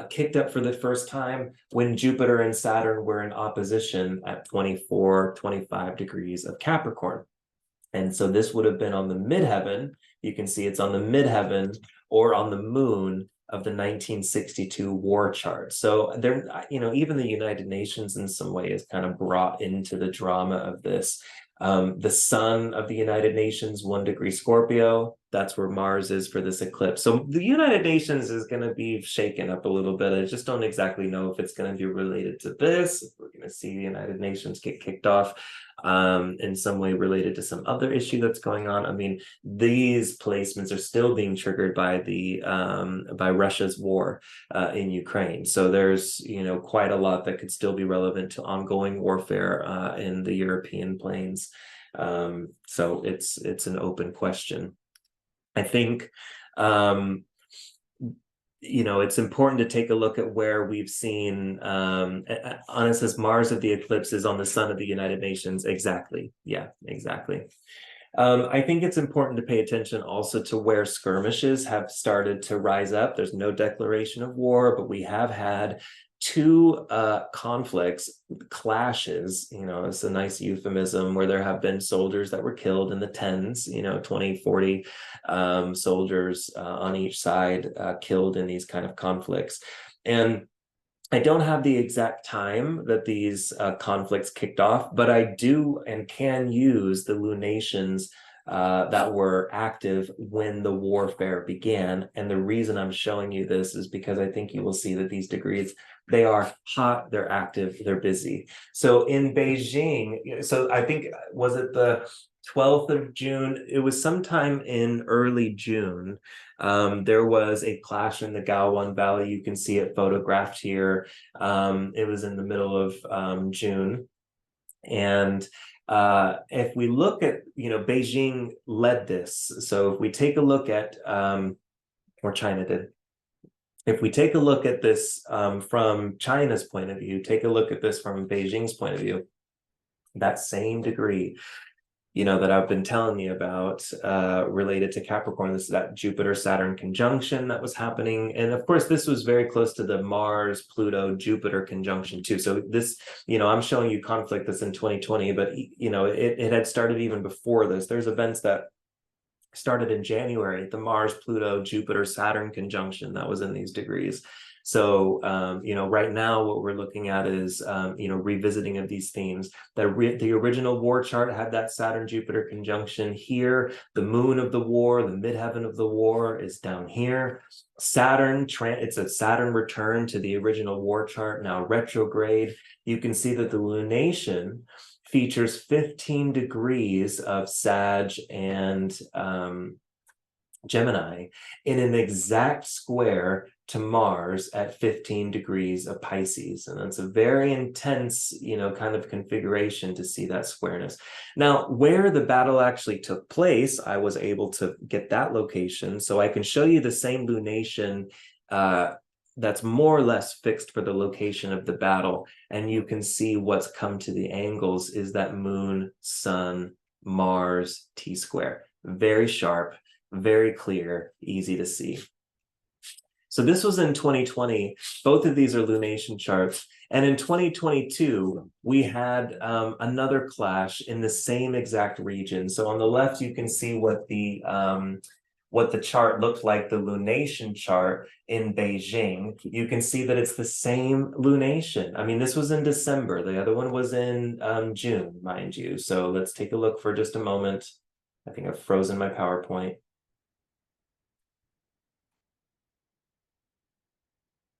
kicked up for the first time when Jupiter and Saturn were in opposition at 24, 25 degrees of Capricorn. And so this would have been on the midheaven. You can see it's on the midheaven or on the moon of the 1962 war chart. So there, even the United Nations in some way is kind of brought into the drama of this. The sun of the United Nations, 1 degree Scorpio, that's where Mars is for this eclipse. So the United Nations is going to be shaken up a little bit. I just don't exactly know if it's going to be related to this, if we're going to see the United Nations get kicked off in some way related to some other issue that's going on. I mean, these placements are still being triggered by by Russia's war in Ukraine. So there's quite a lot that could still be relevant to ongoing warfare in the European plains. So it's an open question. I think it's important to take a look at where we've seen, Anna says Mars of the eclipse is on the sun of the United Nations. Exactly. Yeah, exactly. I think it's important to pay attention also to where skirmishes have started to rise up. There's no declaration of war, but we have had 2 conflicts, clashes, it's a nice euphemism, where there have been soldiers that were killed in the tens, 20, 40 soldiers on each side killed in these kind of conflicts. And I don't have the exact time that these conflicts kicked off, but I do and can use the lunations that were active when the warfare began. And the reason I'm showing you this is because I think you will see that these degrees, they are hot, they're active, they're busy. So in Beijing, so I think, was it the 12th of June? It was sometime in early June. There was a clash in the Gaowan Valley. You can see it photographed here. It was in the middle of June. And if we look at, Beijing led this. So if we take a look at, or China did, if we take a look at this from China's point of view, take a look at this from Beijing's point of view, that same degree, that I've been telling you about related to Capricorn, this is that Jupiter-Saturn conjunction that was happening. And of course, this was very close to the Mars-Pluto-Jupiter conjunction too. So this, I'm showing you conflict that's in 2020, but, it had started even before this. There's events that started in January, the Mars-Pluto-Jupiter-Saturn conjunction that was in these degrees. So, right now what we're looking at is, revisiting of these themes. The original war chart had that Saturn-Jupiter conjunction here. The moon of the war, the midheaven of the war is down here. Saturn, it's a Saturn return to the original war chart, now retrograde. You can see that the lunation features 15 degrees of Sag and Gemini in an exact square to Mars at 15 degrees of Pisces. And that's a very intense, kind of configuration to see that squareness. Now, where the battle actually took place, I was able to get that location. So I can show you the same lunation that's more or less fixed for the location of the battle. And you can see what's come to the angles is that moon, sun, Mars, T-square. Very sharp, very clear, easy to see. So this was in 2020. Both of these are lunation charts. And in 2022, we had another clash in the same exact region. So on the left, you can see what the chart looked like, the lunation chart in Beijing. You can see that it's the same lunation. I mean, this was in December. The other one was in June, mind you. So let's take a look for just a moment. I think I've frozen my PowerPoint.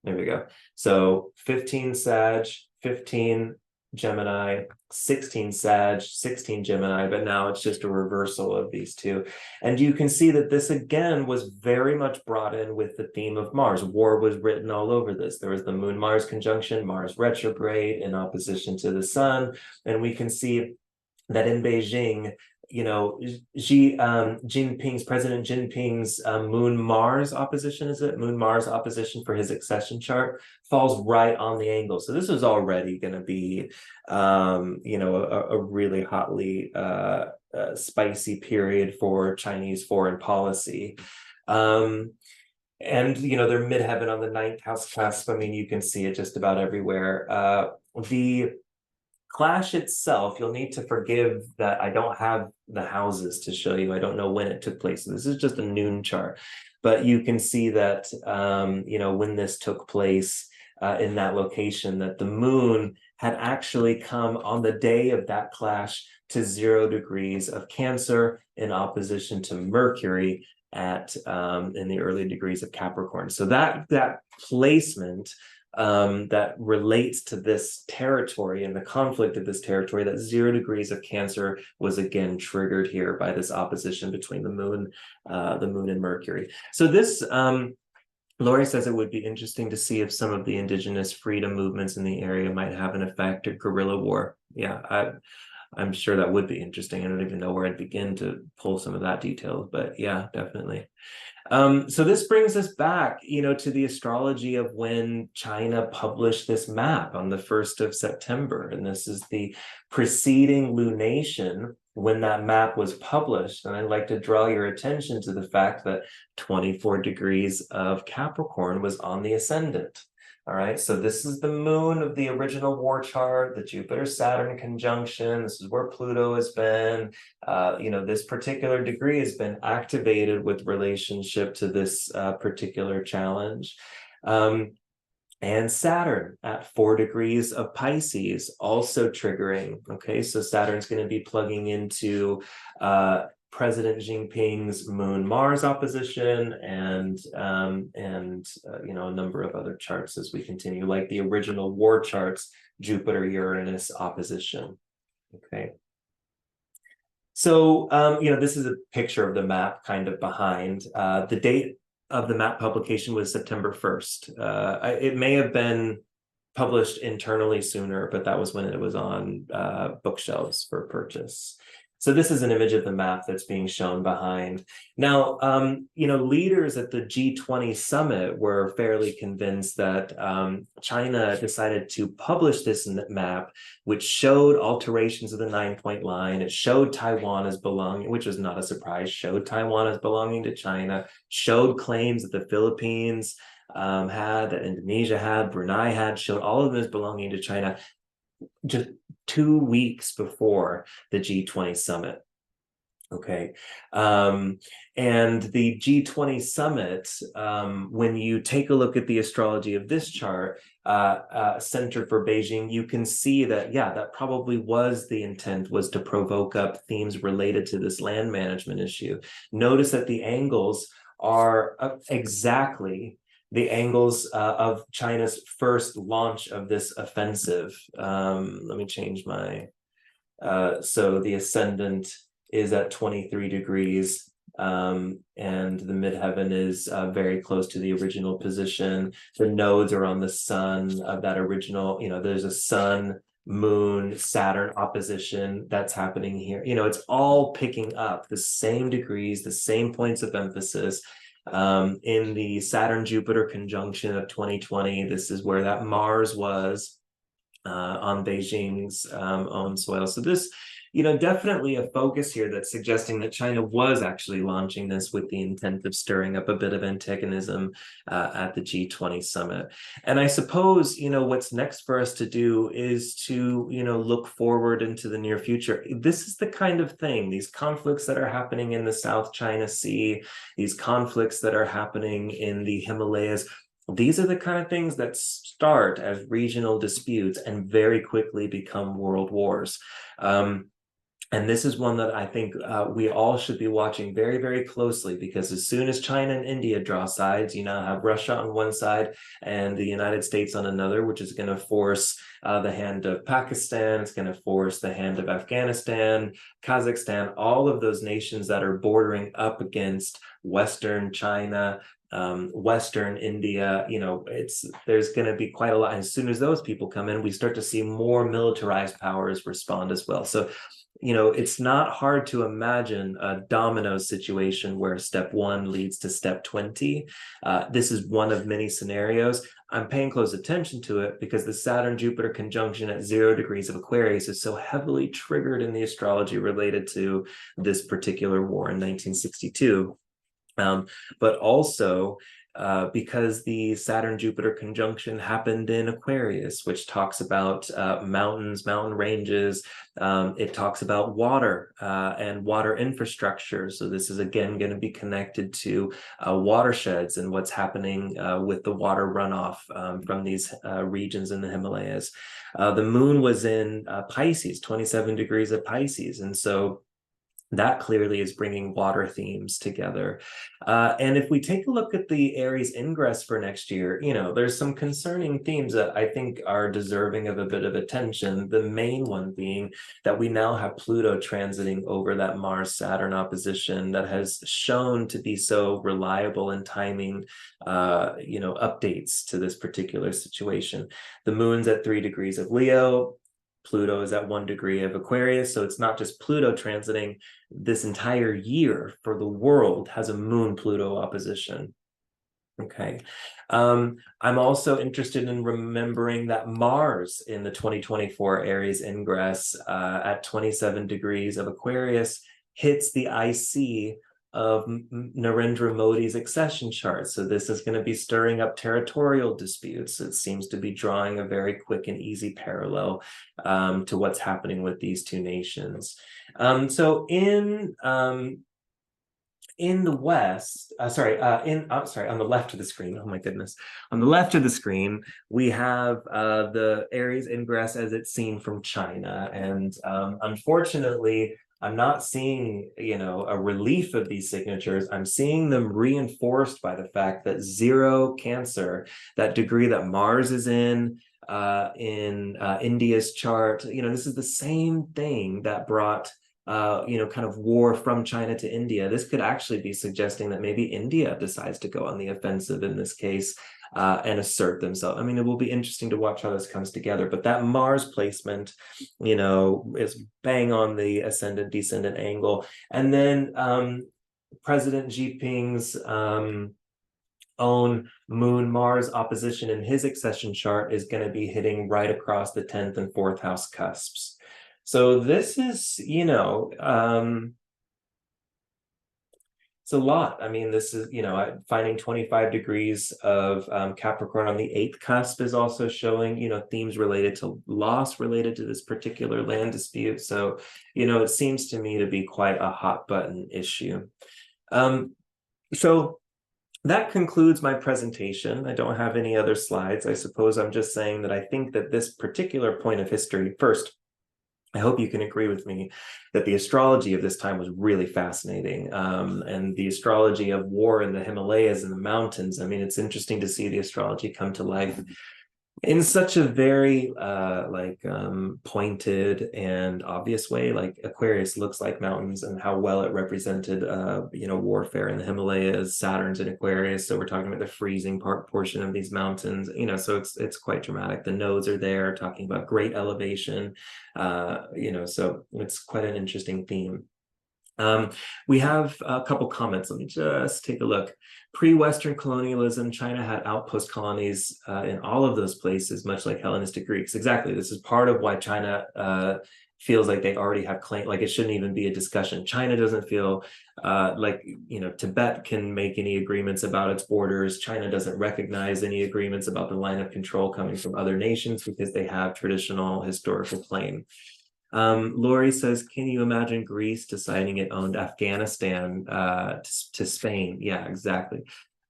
There we go. So 15 Sag, 15 Gemini, 16 Sag, 16 Gemini, but now it's just a reversal of these two. And you can see that this again was very much brought in with the theme of Mars. War was written all over this. There was the Moon-Mars conjunction, Mars retrograde in opposition to the Sun. And we can see that in Beijing, you know, President Jinping's Moon-Mars opposition, is it? Moon-Mars opposition for his accession chart falls right on the angle. So this is already going to be, you know, a really hotly spicy period for Chinese foreign policy. And, you know, they're midheaven on the 9th house cusp. I mean, you can see it just about everywhere. The clash itself, you'll need to forgive that I don't have the houses to show you. I don't know when it took place. So this is just a noon chart, but you can see that, you know, when this took place in that location, that the moon had actually come on the day of that clash to 0 degrees of Cancer in opposition to Mercury at in the early degrees of Capricorn. So that placement that relates to this territory and the conflict of this territory, that 0 degrees of Cancer was again triggered here by this opposition between the moon and Mercury. So this, Lori says it would be interesting to see if some of the indigenous freedom movements in the area might have an effect of guerrilla war. Yeah, I'm sure that would be interesting. I don't even know where I'd begin to pull some of that detail, but yeah, definitely. So this brings us back, you know, to the astrology of when China published this map on the 1st of September. And this is the preceding lunation when that map was published. And I'd like to draw your attention to the fact that 24 degrees of Capricorn was on the ascendant. All right, so this is the moon of the original war chart, the Jupiter-Saturn conjunction. This is where Pluto has been. You know, this particular degree has been activated with relationship to this particular challenge. And Saturn at 4 degrees of Pisces, also triggering. Okay, so Saturn's going to be plugging into President Jinping's Moon-Mars opposition and you know, a number of other charts as we continue, like the original war charts, Jupiter-Uranus opposition. Okay. So, you know, this is a picture of the map kind of behind. The date of the map publication was September 1st. It may have been published internally sooner, but that was when it was on bookshelves for purchase. So this is an image of the map that's being shown behind. Now, you know, leaders at the G20 summit were fairly convinced that China decided to publish this map, which showed alterations of the 9-point line. It showed Taiwan as belonging, which was not a surprise, showed Taiwan as belonging to China, showed claims that the Philippines had, that Indonesia had, Brunei had, showed all of this belonging to China just 2 weeks before the G20 summit. Okay. And the G20 summit, when you take a look at the astrology of this chart, centered for Beijing, you can see that, yeah, that probably was the intent, was to provoke up themes related to this land management issue. Notice that the angles are exactly the angles of China's first launch of this offensive. Let me change my, so the ascendant is at 23 degrees, and the midheaven is very close to the original position. The nodes are on the sun of that original, you know, there's a sun, moon, Saturn opposition that's happening here. You know, it's all picking up the same degrees, the same points of emphasis. In the Saturn-Jupiter conjunction of 2020, this is where that Mars was on Beijing's own soil. So this, definitely a focus here that's suggesting that China was actually launching this with the intent of stirring up a bit of antagonism at the G20 summit. And I suppose, what's next for us to do is to, look forward into the near future. This is the kind of thing, these conflicts that are happening in the South China Sea, these conflicts that are happening in the Himalayas. These are the kind of things that start as regional disputes and very quickly become world wars. And this is one that I think we all should be watching very, very closely, because as soon as China and India draw sides, you now have Russia on one side and the United States on another, which is going to force the hand of Pakistan. It's going to force the hand of Afghanistan, Kazakhstan, all of those nations that are bordering up against Western China, Western India. There's going to be quite a lot. As soon as those people come in, we start to see more militarized powers respond as well. So it's not hard to imagine a domino situation where step 1 leads to step 20. This is one of many scenarios. I'm paying close attention to it because the Saturn-Jupiter conjunction at 0 degrees of Aquarius is so heavily triggered in the astrology related to this particular war in 1962. But also because the Saturn-Jupiter conjunction happened in Aquarius, which talks about mountains, mountain ranges. It talks about water and water infrastructure. So this is, again, going to be connected to watersheds and what's happening with the water runoff from these regions in the Himalayas. The moon was in Pisces, 27 degrees of Pisces. And so that clearly is bringing water themes together. And if we take a look at the Aries ingress for next year, there's some concerning themes that I think are deserving of a bit of attention. The main one being that we now have Pluto transiting over that Mars-Saturn opposition that has shown to be so reliable in timing, updates to this particular situation. The moon's at 3 degrees of Leo. Pluto is at 1 degree of Aquarius. So it's not just Pluto transiting. This entire year for the world has a moon-Pluto opposition. Okay. I'm also interested in remembering that Mars in the 2024 Aries ingress at 27 degrees of Aquarius hits the IC of Narendra Modi's accession chart. So this is going to be stirring up territorial disputes. It seems to be drawing a very quick and easy parallel to what's happening with these two nations. So in the West, on the left of the screen, oh my goodness, on the left of the screen, we have the Aries ingress as it's seen from China. And unfortunately, I'm not seeing, a relief of these signatures. I'm seeing them reinforced by the fact that 0 Cancer, that degree that Mars is in India's chart, this is the same thing that brought kind of war from China to India. This could actually be suggesting that maybe India decides to go on the offensive in this case and assert themselves. I mean, it will be interesting to watch how this comes together, but that Mars placement, is bang on the ascendant-descendant angle. And then President Xi Jinping's own Moon-Mars opposition in his accession chart is going to be hitting right across the 10th and 4th house cusps. So this is, it's a lot. I mean, this is, finding 25 degrees of Capricorn on the 8th cusp is also showing, themes related to loss related to this particular land dispute. So, it seems to me to be quite a hot button issue. So that concludes my presentation. I don't have any other slides. I suppose I'm just saying that I think that this particular point of history, first, I hope you can agree with me that the astrology of this time was really fascinating. And the astrology of war in the Himalayas and the mountains, I mean, it's interesting to see the astrology come to life in such a very pointed and obvious way. Like Aquarius looks like mountains, and how well it represented warfare in the Himalayas. Saturn's in Aquarius, so we're talking about the freezing portion of these mountains, so it's quite dramatic. The nodes are there talking about great elevation, so it's quite an interesting theme. We have a couple comments. Let me just take a look. Pre-Western colonialism, China had outpost colonies in all of those places, much like Hellenistic Greeks. Exactly. This is part of why China feels like they already have claim, like it shouldn't even be a discussion. China doesn't feel like, Tibet can make any agreements about its borders. China doesn't recognize any agreements about the line of control coming from other nations because they have traditional historical claim. Lori says, can you imagine Greece deciding it owned Afghanistan to Spain? Yeah, exactly.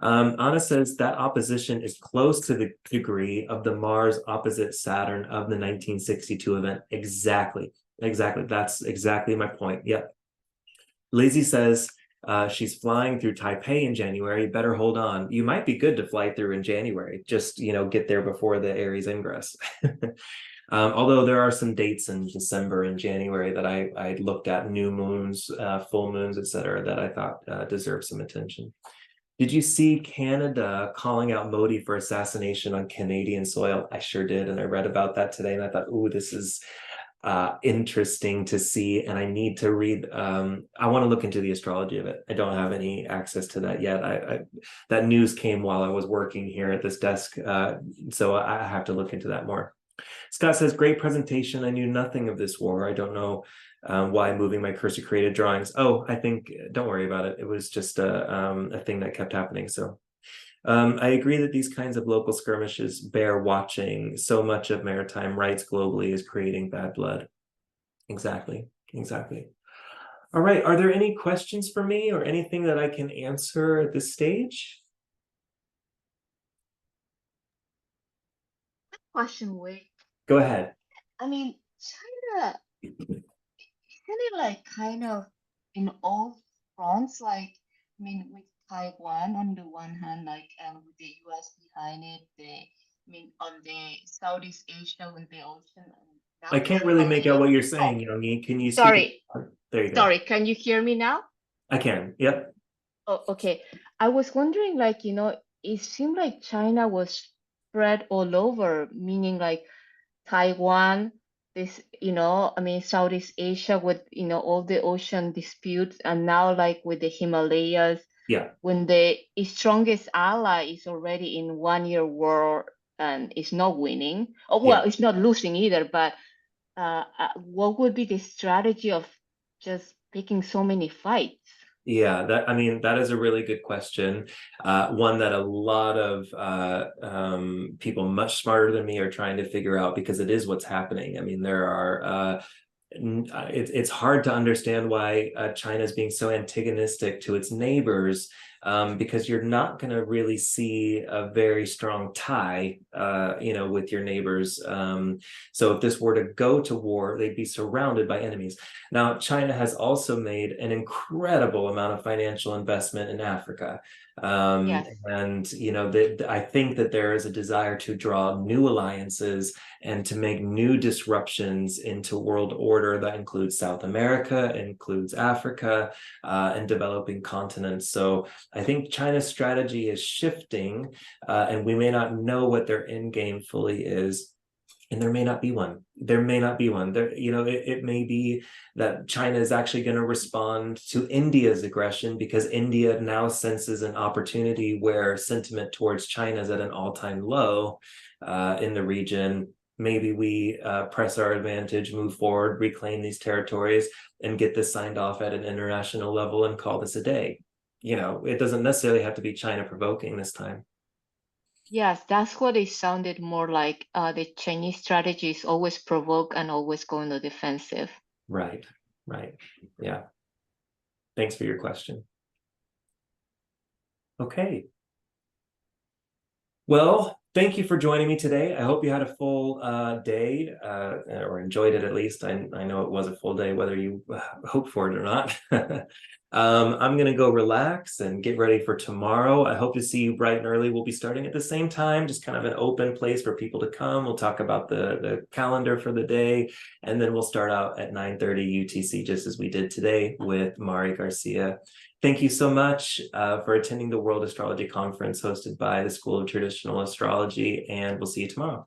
Anna says that opposition is close to the degree of the Mars opposite Saturn of the 1962 event. Exactly. That's exactly my point. Yep. Lizzie says she's flying through Taipei in January. Better hold on. You might be good to fly through in January. Just, get there before the Aries ingress. Although there are some dates in December and January that I looked at, new moons, full moons, etc., that I thought deserve some attention. Did you see Canada calling out Modi for assassination on Canadian soil? I sure did, and I read about that today, and I thought, ooh, this is interesting to see, and I need to read. I want to look into the astrology of it. I don't have any access to that yet. That news came while I was working here at this desk, so I have to look into that more. Scott says, great presentation. I knew nothing of this war. I don't know why moving my cursor created drawings. Oh, I think, don't worry about it. It was just a thing that kept happening. So I agree that these kinds of local skirmishes bear watching. So much of maritime rights globally is creating bad blood. Exactly. All right. Are there any questions for me or anything that I can answer at this stage?
Question, Wade.
Go ahead.
I mean, China, isn't it like kind of in all fronts? Like, I mean, with Taiwan on the one hand, like, with the US behind it, on the Southeast Asia with the ocean, and
I
now
can't
like
really make
coming
out
in.
what you're
Oh,
saying, Yogi. Can you speak?
sorry,
There you go.
sorry. Can you hear me now?
I can. Yep.
Oh, okay. I was wondering, like, it seemed like China was spread all over, meaning like Taiwan, Southeast Asia with, all the ocean disputes, and now like with the Himalayas,
Yeah.
when the strongest ally is already in 1 year war and is not winning. Oh,
Yeah.
well, it's not losing either, but what would be the strategy of just picking so many fights?
Yeah, that is a really good question. One that a lot of people much smarter than me are trying to figure out because it is what's happening. I mean, there are it's hard to understand why China is being so antagonistic to its neighbors, because you're not going to really see a very strong tie, with your neighbors. So if this were to go to war, they'd be surrounded by enemies. Now, China has also made an incredible amount of financial investment in Africa.
Yes.
And I think that there is a desire to draw new alliances and to make new disruptions into world order that includes South America, includes Africa, and developing continents. So I think China's strategy is shifting, and we may not know what their end game fully is. And there may not be one. There, it may be that China is actually going to respond to India's aggression because India now senses an opportunity where sentiment towards China is at an all-time low in the region. Maybe we press our advantage, move forward, reclaim these territories, and get this signed off at an international level and call this a day. It doesn't necessarily have to be China provoking this time.
Yes, that's what it sounded more like. The Chinese strategy is always provoke and always go on the defensive.
Right. Yeah. Thanks for your question. Okay. Well, thank you for joining me today. I hope you had a full day, or enjoyed it at least. I know it was a full day, whether you hope for it or not. I'm going to go relax and get ready for tomorrow. I hope to see you bright and early. We'll be starting at the same time, just kind of an open place for people to come. We'll talk about the calendar for the day, and then we'll start out at 9:30 UTC, just as we did today with Mari Garcia. Thank you so much for attending the World Astrology Conference hosted by the School of Traditional Astrology, and we'll see you tomorrow.